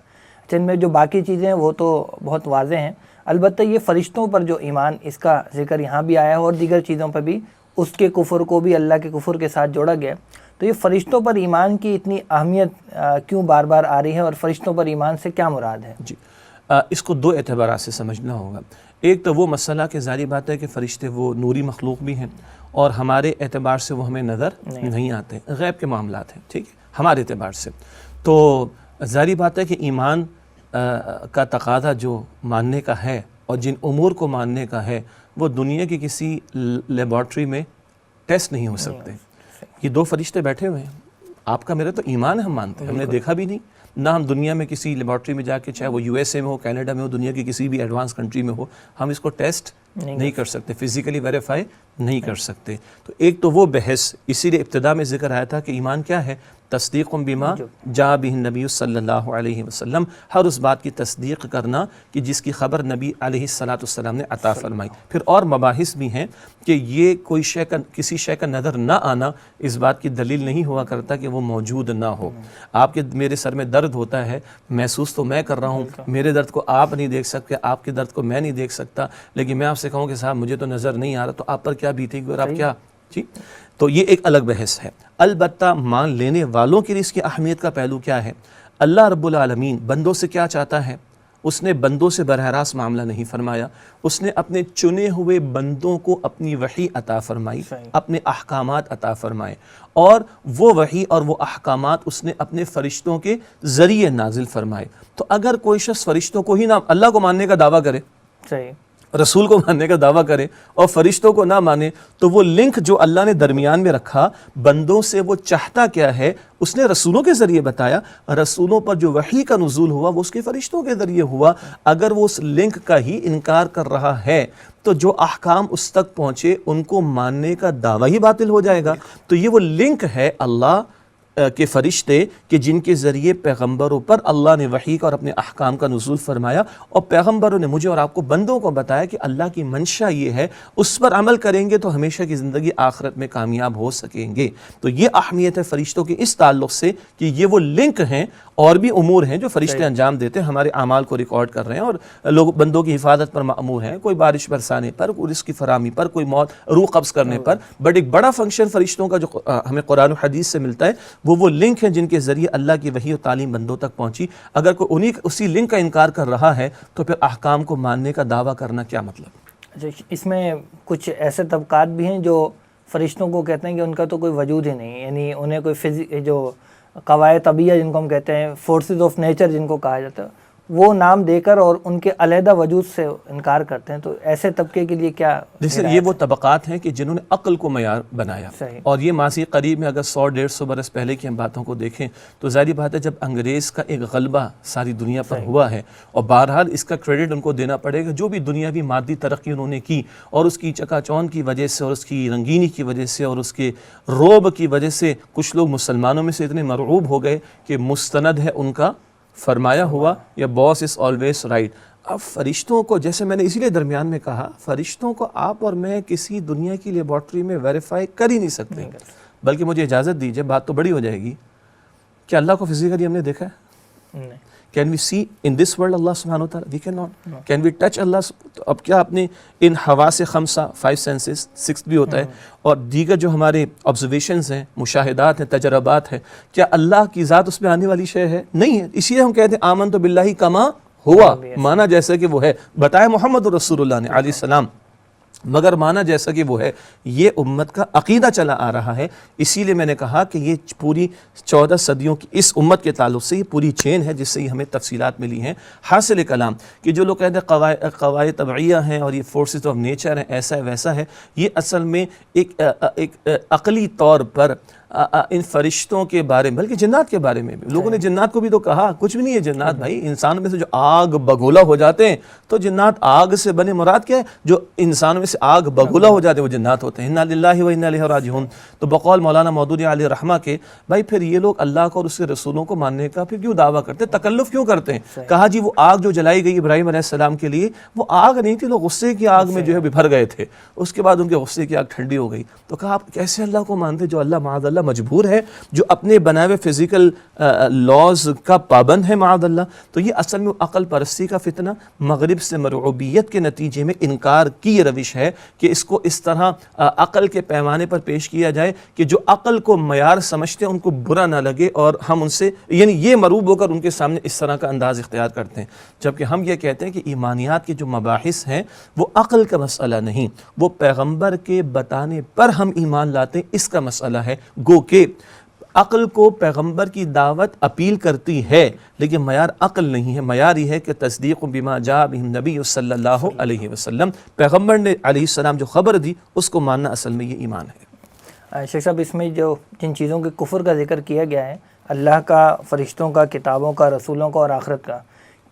B: جن میں جو باقی چیزیں ہیں وہ تو بہت واضح ہیں. البتہ یہ فرشتوں پر جو ایمان، اس کا ذکر یہاں بھی آیا ہے اور دیگر چیزوں پر بھی اس کے کفر کو بھی اللہ کے کفر کے ساتھ جوڑا گیا. تو یہ فرشتوں پر ایمان کی اتنی اہمیت کیوں بار بار آ رہی ہے، اور فرشتوں پر ایمان سے کیا مراد ہے؟
C: جی، اس کو دو اعتبارات سے سمجھنا ہوگا. ایک تو وہ مسئلہ کہ ظاہری بات ہے کہ فرشتے وہ نوری مخلوق بھی ہیں اور ہمارے اعتبار سے وہ ہمیں نظر نہیں آتے، غیب کے معاملات ہیں، ٹھیک ہے، ہمارے اعتبار سے تو ظاہری بات ہے کہ ایمان کا تقاضا جو ماننے کا ہے اور جن امور کو ماننے کا ہے وہ دنیا کی کسی لیبارٹری میں ٹیسٹ نہیں ہو سکتے۔ یہ دو فرشتے بیٹھے ہوئے ہیں، آپ کا میرا تو ایمان ہے، ہم مانتے ہیں، ہم نے دیکھا بھی نہیں، نہ ہم دنیا میں کسی لیبارٹری میں جا کے، چاہے وہ USA میں ہو، کینیڈا میں ہو، دنیا کی کسی بھی ایڈوانس کنٹری میں ہو، ہم اس کو ٹیسٹ نہیں کر سکتے، فزیکلی ویریفائی نہیں کر سکتے۔ تو ایک تو وہ بحث، اسی لیے ابتدا میں ذکر آیا تھا کہ ایمان کیا ہے؟ تصدیق بما جاء بہ النبی صلی اللہ علیہ وسلم، ہر اس بات کی تصدیق کرنا کہ جس کی خبر نبی علیہ السلام نے عطا فرمائی۔ پھر اور مباحث بھی ہیں کہ یہ کوئی شے کا، کسی شے کا نظر نہ آنا اس بات کی دلیل نہیں ہوا کرتا کہ وہ موجود نہ ہو۔ آپ کے میرے سر میں درد ہوتا ہے، محسوس تو میں کر رہا ہوں، میرے درد کو آپ نہیں دیکھ سکتے، آپ کے درد کو میں نہیں دیکھ سکتا، لیکن میں آپ سے کہوں کہ صاحب مجھے تو نظر نہیں آ رہا، تو آپ پر کیا بیتے گی اور آپ کیا، جی تو یہ ایک الگ بحث ہے۔ البتہ مان لینے والوں کے لیے اس کی اہمیت کا پہلو کیا ہے؟ اللہ رب العالمین بندوں سے کیا چاہتا ہے؟ اس نے بندوں سے براہ راست معاملہ نہیں فرمایا، اس نے اپنے چنے ہوئے بندوں کو اپنی وحی عطا فرمائی، اپنے احکامات عطا فرمائے، اور وہ وحی اور وہ احکامات اس نے اپنے فرشتوں کے ذریعے نازل فرمائے۔ تو اگر کوئی شخص فرشتوں کو ہی نہ، اللہ کو ماننے کا دعویٰ کرے،
B: صحیح،
C: رسول کو ماننے کا دعویٰ کرے اور فرشتوں کو نہ مانے، تو وہ لنک جو اللہ نے درمیان میں رکھا بندوں سے، وہ چاہتا کیا ہے؟ اس نے رسولوں کے ذریعے بتایا، رسولوں پر جو وحی کا نزول ہوا وہ اس کے فرشتوں کے ذریعے ہوا۔ اگر وہ اس لنک کا ہی انکار کر رہا ہے تو جو احکام اس تک پہنچے ان کو ماننے کا دعویٰ ہی باطل ہو جائے گا۔ تو یہ وہ لنک ہے اللہ کے فرشتے کہ جن کے ذریعے پیغمبروں پر اللہ نے وحی کا اور اپنے احکام کا نزول فرمایا، اور پیغمبروں نے مجھے اور آپ کو بندوں کو بتایا کہ اللہ کی منشا یہ ہے، اس پر عمل کریں گے تو ہمیشہ کی زندگی آخرت میں کامیاب ہو سکیں گے۔ تو یہ اہمیت ہے فرشتوں کے اس تعلق سے کہ یہ وہ لنک ہیں، اور بھی امور ہیں جو فرشتے انجام دیتے ہیں، ہمارے اعمال کو ریکارڈ کر رہے ہیں اور لوگ بندوں کی حفاظت پر مأمور ہیں، کوئی بارش برسانے پر، کوئی رزق کی فراہمی پر، کوئی موت روح قبض کرنے پر۔ بٹ ایک بڑا فنکشن فرشتوں کا جو ہمیں قرآن و حدیث سے ملتا ہے وہ لنک ہیں جن کے ذریعے اللہ کی وحی و تعلیم بندوں تک پہنچی۔ اگر کوئی اسی لنک کا انکار کر رہا ہے تو پھر احکام کو ماننے کا دعویٰ کرنا کیا مطلب؟
B: اس میں کچھ ایسے طبقات بھی ہیں جو فرشتوں کو کہتے ہیں کہ ان کا تو کوئی وجود ہی نہیں، یعنی انہیں کوئی جو قواعد طبیعہ جن کو ہم کہتے ہیں، فورسز آف نیچر جن کو کہا جاتا ہے، وہ نام دے کر اور ان کے علیحدہ وجود سے انکار کرتے ہیں۔ تو ایسے طبقے کے لیے کیا؟
C: جیسے یہ وہ طبقات ہیں کہ جنہوں نے عقل کو معیار بنایا، اور یہ ماضی قریب میں اگر 100-150 برس پہلے کی ہم باتوں کو دیکھیں تو ظاہری بات ہے جب انگریز کا ایک غلبہ ساری دنیا پر ہوا ہے، اور بہرحال اس کا کریڈٹ ان کو دینا پڑے گا، جو بھی دنیاوی مادی ترقی انہوں نے کی اور اس کی چکا چوند کی وجہ سے اور اس کی رنگینی کی وجہ سے اور اس کے رعب کی وجہ سے کچھ لوگ مسلمانوں میں سے اتنے مرعوب ہو گئے کہ مستند ہے ان کا فرمایا ہوا، یا باس از آلویز رائٹ۔ اب فرشتوں کو، جیسے میں نے اسی لیے درمیان میں کہا، فرشتوں کو آپ اور میں کسی دنیا کی لیبارٹری میں ویریفائی کر ہی نہیں سکتے، بلکہ مجھے اجازت دیجئے، بات تو بڑی ہو جائے گی، کیا اللہ کو فزیکلی ہم نے دیکھا ہے؟ Can we see in this world Allah subhanahu wa ta'ala? We cannot. Can we touch Allah? اب کیا اپنے ان حواس خمسہ 5 senses، 6 بھی ہوتا ہے، اور دیگر جو ہمارے observations ہیں، مشاہدات ہیں، تجربات ہیں، کیا اللہ کی ذات اس میں آنے والی شے ہے؟ نہیں ہے۔ اسی لیے ہم کہتے ہیں آمنت باللہ کما ہوا، مانا جیسا کہ وہ ہے، بتایا محمد رسول اللہ نے علیہ السلام، مگر مانا جیسا کہ وہ ہے۔ یہ امت کا عقیدہ چلا آ رہا ہے، اسی لیے میں نے کہا کہ یہ پوری 14 صدیوں کی اس امت کے تعلق سے یہ پوری چین ہے جس سے ہمیں تفصیلات ملی ہیں۔ حاصل کلام کہ جو لوگ کہتے ہیں قواعد طبعیہ ہیں اور یہ فورسز آف نیچر ہیں، ایسا ہے ویسا ہے، یہ اصل میں ایک عقلی طور پر ان فرشتوں کے بارے میں، بلکہ جنات کے بارے میں بھی لوگوں نے جنات کو بھی تو کہا کچھ بھی نہیں ہے جنات بھائی، انسانوں میں سے جو آگ بگولا ہو جاتے ہیں تو جنات آگ سے بنے، مراد کیا ہے؟ جو انسانوں میں سے آگ بگولا ہو جاتے ہیں وہ جنات ہوتے ہیں۔ انا للہ و انا الیہ راجعون۔ تو بقول مولانا مودودی علیہ رحمہ کے، بھائی پھر یہ لوگ اللہ کو اور اس کے رسولوں کو ماننے کا پھر کیوں دعویٰ کرتے ہیں، تکلف کیوں کرتے ہیں؟ کہا جی وہ آگ جو جلائی گئی ابراہیم علیہ السلام کے لیے وہ آگ نہیں تھی، لوگ غصے کی آگ میں جو ہے بھر گئے تھے، اس کے بعد ان کے غصے کی آگ ٹھنڈی ہو گئی۔ تو کہا آپ کیسے اللہ کو مانتے جو اللہ معاذ اللہ والا مجبور ہے، جو اپنے بنائے ہوئے فزیکل لاز کا پابند ہے معاذ اللہ، تو یہ اصل میں عقل پرستی کا فتنہ، مغرب سے مرعوبیت کے نتیجے میں انکار کی یہ روش ہے کہ اس کو اس طرح عقل کے پیمانے پر پیش کیا جائے کہ جو عقل کو معیار سمجھتے ہیں ان کو برا نہ لگے اور ہم ان سے یعنی یہ مروب ہو کر ان کے سامنے اس طرح کا انداز اختیار کرتے ہیں، جبکہ ہم یہ کہتے ہیں کہ ایمانیات کے جو مباحث ہیں وہ عقل کا مسئلہ نہیں، وہ پیغمبر کے بتانے پر ہم ایمان لاتے ہیں، اس کا مسئلہ ہے۔ گو کہ عقل کو پیغمبر کی دعوت اپیل کرتی ہے لیکن معیار عقل نہیں ہے، معیار یہ ہے کہ تصدیق بما جاء بہ النبی صلی اللہ علیہ وسلم، پیغمبر نے علیہ السلام جو خبر دی اس کو ماننا اصل میں یہ ایمان ہے۔
B: شیخ صاحب، اس میں جو جن چیزوں کے کفر کا ذکر کیا گیا ہے، اللہ کا، فرشتوں کا، کتابوں کا، رسولوں کا اور آخرت کا،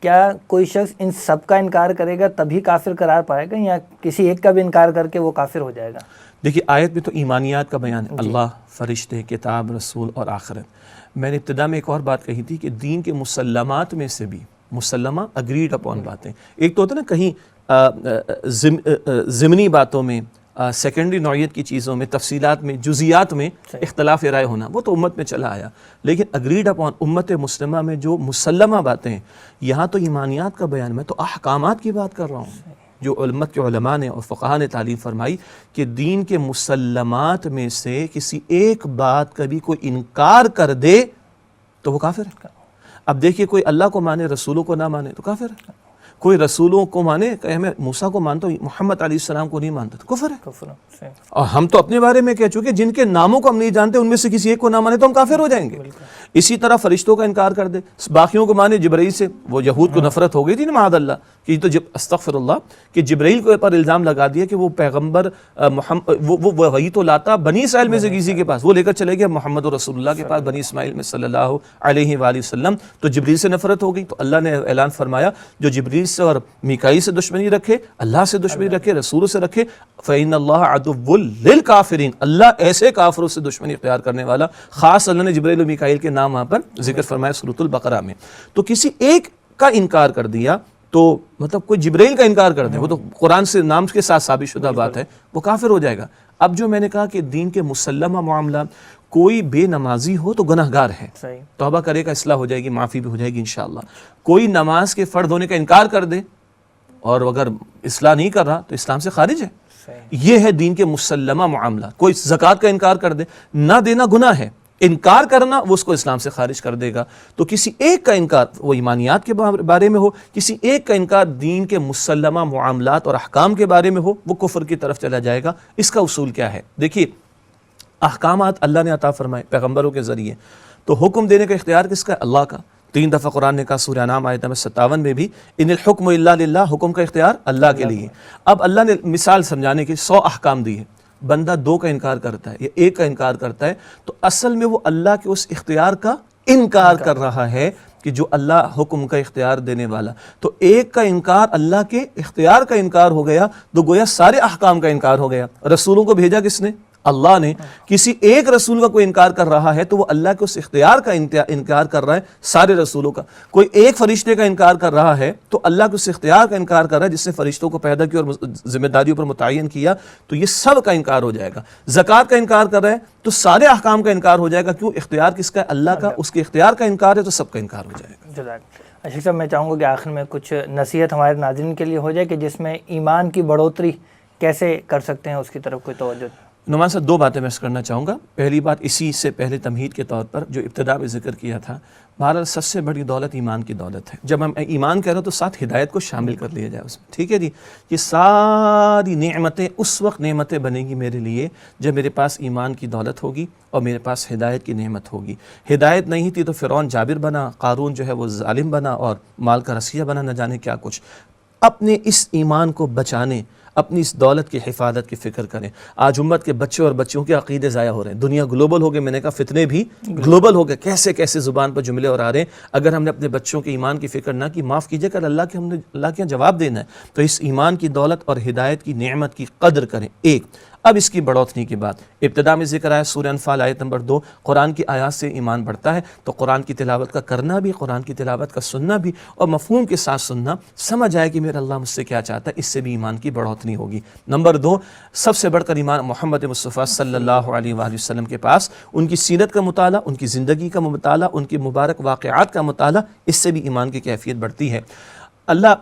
B: کیا کوئی شخص ان سب کا انکار کرے گا تبھی کافر قرار پائے گا یا کسی ایک کا بھی انکار کر کے وہ کافر ہو جائے گا؟
C: دیکھیے آیت میں تو ایمانیات کا بیان ہے، اللہ، فرشتے، کتاب، رسول اور آخرت۔ میں نے ابتدا میں ایک اور بات کہی تھی کہ دین کے مسلمات میں سے بھی، مسلمہ اگریڈ اپون باتیں، ایک تو ہوتا ہے نا کہیں ضمنی باتوں میں، سیکنڈری نوعیت کی چیزوں میں، تفصیلات میں، جزیات میں اختلاف رائے ہونا، وہ تو امت میں چلا آیا، لیکن اگریڈ اپون امت مسلمہ میں جو مسلمہ باتیں ہیں، یہاں تو ایمانیات کا بیان، میں تو احکامات کی بات کر رہا ہوں، جو امت کے علماء نے اور فقہاء نے تعلیم فرمائی کہ دین کے مسلمات میں سے کسی ایک بات کا بھی کوئی انکار کر دے تو وہ کافر ہے۔ اب دیکھیے کوئی اللہ کو مانے رسولوں کو نہ مانے تو کافر ہے، کوئی رسولوں کو مانے کہ میں موسیٰ کو مانتا ہوں محمد علیہ السلام کو نہیں مانتا تو کفر ہے۔ اور ہم تو اپنے بارے میں کہہ چکے جن کے ناموں کو ہم نہیں جانتے ان میں سے کسی ایک کو نہ مانے تو ہم کافر ہو جائیں گے۔ اسی طرح فرشتوں کا انکار کر دے، باقیوں کو مانے، جبرائیل سے وہ یہود کو نفرت ہو گئی تھی نا معاذ اللہ کہ تو استغفر اللہ کہ جبرائیل کو پر الزام لگا دیا کہ وہ پیغمبر وہ وہی تو لاتا بنی اسرائیل میں سے کسی کے پاس، وہ لے کر چلے گیا محمد رسول اللہ کے پاس بنی اسماعیل میں صلی اللہ علیہ وآلہ وسلم، تو جبرائیل سے نفرت ہو گئی، تو اللہ نے اعلان فرمایا جو جبرائیل سے اور میکائیل سے دشمنی رکھے، اللہ سے دشمنی رکھے، رسولوں سے رکھے، فإن اللہ عدو للکافرین، اللہ ایسے کافروں سے دشمنی اختیار کرنے والا، خاص اللہ نے جبرائیل و میکائیل کے نام وہاں پر ذکر فرمایا سورۃ البقرہ میں۔ تو کسی ایک کا انکار کر دیا تو مطلب کوئی جبرائیل کا انکار کر دے، وہ تو قرآن سے نام کے ساتھ ثابت شدہ بات ہے، وہ کافر ہو جائے گا۔ اب جو میں نے کہا کہ دین کے مسلمہ معاملہ، کوئی بے نمازی ہو تو گناہ گار ہے، توبہ کرے گا، اصلاح ہو جائے گی، معافی بھی ہو جائے گی انشاءاللہ۔ کوئی نماز کے فرض ہونے کا انکار کر دے اور اگر اصلاح نہیں کر رہا تو اسلام سے خارج ہے، یہ ہے دین کے مسلمہ معاملہ۔ کوئی زکوٰۃ کا انکار کر دے، نہ دینا گناہ ہے، انکار کرنا وہ اس کو اسلام سے خارج کر دے گا۔ تو کسی ایک کا انکار، وہ ایمانیات کے بارے میں ہو، کسی ایک کا انکار دین کے مسلمہ معاملات اور احکام کے بارے میں ہو، وہ کفر کی طرف چلا جائے گا۔ اس کا اصول کیا ہے؟ دیکھیے احکامات اللہ نے عطا فرمائے پیغمبروں کے ذریعے، تو حکم دینے کا اختیار کس کا ہے؟ اللہ کا۔ 3 دفعہ قرآن نے کہا، سورہ انعام آیت نمبر 57 میں بھی ان الحکم الا للہ، حکم کا اختیار اللہ کے لیے۔ اب اللہ نے مثال سمجھانے کے 100 احکام دی ہے، بندہ 2 کا انکار کرتا ہے یا 1 کا انکار کرتا ہے تو اصل میں وہ اللہ کے اس اختیار کا انکار کر رہا ہے کہ جو اللہ حکم کا اختیار دینے والا۔ تو 1 کا انکار اللہ کے اختیار کا انکار ہو گیا، تو گویا سارے احکام کا انکار ہو گیا۔ رسولوں کو بھیجا کس نے؟ اللہ نے۔ کسی ایک رسول کا کوئی انکار کر رہا ہے تو وہ اللہ کے اس اختیار کا انکار کر رہا ہے سارے رسولوں کا۔ کوئی ایک فرشتے کا انکار کر رہا ہے تو اللہ کے اس اختیار کا انکار کر رہا ہے جس نے فرشتوں کو پیدا کیا اور ذمہ داریوں پر متعین کیا، تو یہ سب کا انکار ہو جائے گا۔ زکوٰۃ کا انکار کر رہا ہے تو سارے احکام کا انکار ہو جائے گا، کیوں؟ اختیار کس کا ہے؟ اللہ کا۔ اس کے اختیار کا انکار ہے تو سب کا انکار ہو جائے گا۔
B: شیخ صاحب، میں چاہوں گا کہ آخر میں کچھ نصیحت ہمارے ناظرین کے لیے ہو جائے کہ جس میں ایمان کی بڑھوتری کیسے کر سکتے ہیں، اس کی طرف کوئی توجہ۔
C: نعمان صاحب 2 باتیں میں کرنا چاہوں گا۔ پہلی بات اسی سے پہلے تمہید کے طور پر جو ابتدا میں ذکر کیا تھا، بہرحال سب سے بڑی دولت ایمان کی دولت ہے۔ جب ہم ایمان کہہ رہے ہیں تو ساتھ ہدایت کو شامل کر لیا جائے اس میں، ٹھیک ہے جی؟ یہ ساری نعمتیں اس وقت نعمتیں بنیں گی میرے لیے جب میرے پاس ایمان کی دولت ہوگی اور میرے پاس ہدایت کی نعمت ہوگی۔ ہدایت نہیں تھی تو فرعون جابر بنا، قارون جو ہے وہ ظالم بنا اور مال کا رسیہ بنا، نہ جانے کیا کچھ۔ اپنے اس ایمان کو بچانے، اپنی اس دولت کی حفاظت کی فکر کریں۔ آج امت کے بچے اور بچیوں کے عقیدے ضائع ہو رہے ہیں، دنیا گلوبل ہو گئے، میں نے کہا فتنے بھی گلوبل ہو گئے، کیسے کیسے زبان پر جملے اور آ رہے ہیں۔ اگر ہم نے اپنے بچوں کے ایمان کی فکر نہ کی، معاف کیجیے کہ اللہ کے یہاں جواب دینا ہے، تو اس ایمان کی دولت اور ہدایت کی نعمت کی قدر کریں۔ 1 اب اس کی بڑھوتری کی بات ابتدا میں ذکر آیا سورہ انفال آیت نمبر 2، قرآن کی آیات سے ایمان بڑھتا ہے، تو قرآن کی تلاوت کا کرنا بھی، قرآن کی تلاوت کا سننا بھی، اور مفہوم کے ساتھ سننا، سمجھ آئے کہ میرا اللہ مجھ سے کیا چاہتا ہے، اس سے بھی ایمان کی بڑھوتری ہوگی۔ نمبر 2، سب سے بڑھ کر ایمان محمد مصطفیٰ صلی اللہ علیہ وآلہ وسلم کے پاس، ان کی سیرت کا مطالعہ، ان کی زندگی کا مطالعہ، ان کی مبارک واقعات کا مطالعہ، اس سے بھی ایمان کی کیفیت بڑھتی ہے۔ اللہ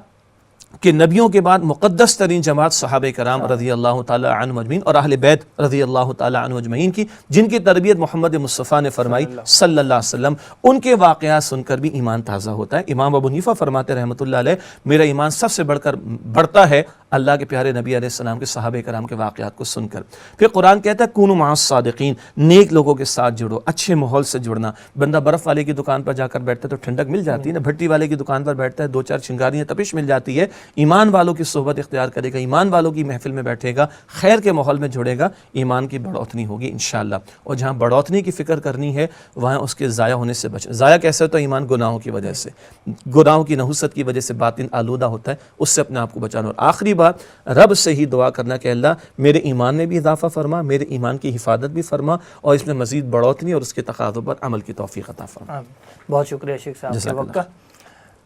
C: کہ نبیوں کے بعد مقدس ترین جماعت صحابہ کرام رضی اللہ تعالی عنہم اجمعین اور اہل بیت رضی اللہ تعالی عنہم اجمعین کی، جن کی تربیت محمد مصطفیٰ نے فرمائی صلی اللہ علیہ وسلم، ان کے واقعات سن کر بھی ایمان تازہ ہوتا ہے۔ امام ابو حنیفہ فرماتے رحمۃ اللہ علیہ، میرا ایمان سب سے بڑھ کر بڑھتا ہے اللہ کے پیارے نبی علیہ السلام کے صحابہ کرام کے واقعات کو سن کر۔ پھر قرآن کہتا ہے کونوا مع الصادقین، نیک لوگوں کے ساتھ جڑو، اچھے ماحول سے جڑنا۔ بندہ برف والے کی دکان پر جا کر بیٹھتا ہے تو ٹھنڈک مل جاتی ہے نا، بھٹی والے کی دکان پر بیٹھتا ہے 2-4 چنگاریاں تپش مل جاتی ہے۔ ایمان والوں کی صحبت اختیار کرے گا، ایمان والوں کی محفل میں بیٹھے گا، خیر کے ماحول میں جڑے گا، ایمان کی بڑھوتری ہوگی انشاءاللہ۔ اور جہاں بڑھوتری کی فکر کرنی ہے وہاں اس کے ضائع ہونے سے بچنا۔ ضائع کیسے ہوتا ہے؟ ایمان گناہوں کی وجہ سے، گناہوں کی نحوست کی وجہ سے باطن آلودہ ہوتا ہے، اس سے اپنے آپ کو بچانا۔ اور آخری بات، رب سے ہی دعا کرنا کہ اللہ میرے ایمان میں بھی اضافہ فرما، میرے ایمان کی حفاظت بھی فرما، اور اس میں مزید بڑھوتری اور اس کے تقاضوں پر عمل کی توفیق عطا فرما۔
B: بہت شکریہ شیخ صاحب کے وقت کا۔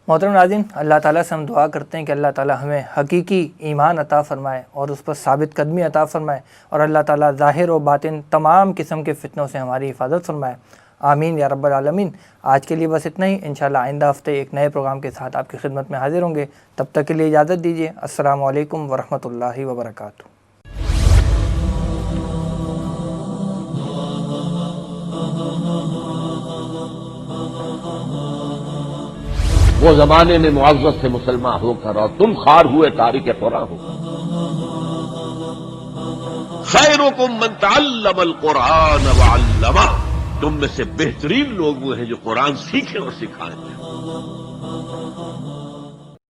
B: محترم ناظرین، اللہ تعالیٰ سے ہم دعا کرتے ہیں کہ اللہ تعالیٰ ہمیں حقیقی ایمان عطا فرمائے اور اس پر ثابت قدمی عطا فرمائے، اور اللہ تعالیٰ ظاہر و باطن تمام قسم کے فتنوں سے ہماری حفاظت فرمائے، آمین یا رب العالمین۔ آج کے لیے بس اتنا ہی، انشاءاللہ آئندہ ہفتے ایک نئے پروگرام کے ساتھ آپ کی خدمت میں حاضر ہوں گے۔ تب تک کے لیے اجازت دیجیے، السلام علیکم ورحمۃ اللہ وبرکاتہ۔
A: وہ زمانے میں معزز سے مسلمان ہو کر اور تم خوار ہوئے تارک قرآن ہو۔ خیرکم من تعلم القرآن وعلمہ، تم میں سے بہترین لوگ وہ ہیں جو قرآن سیکھیں اور سکھائیں۔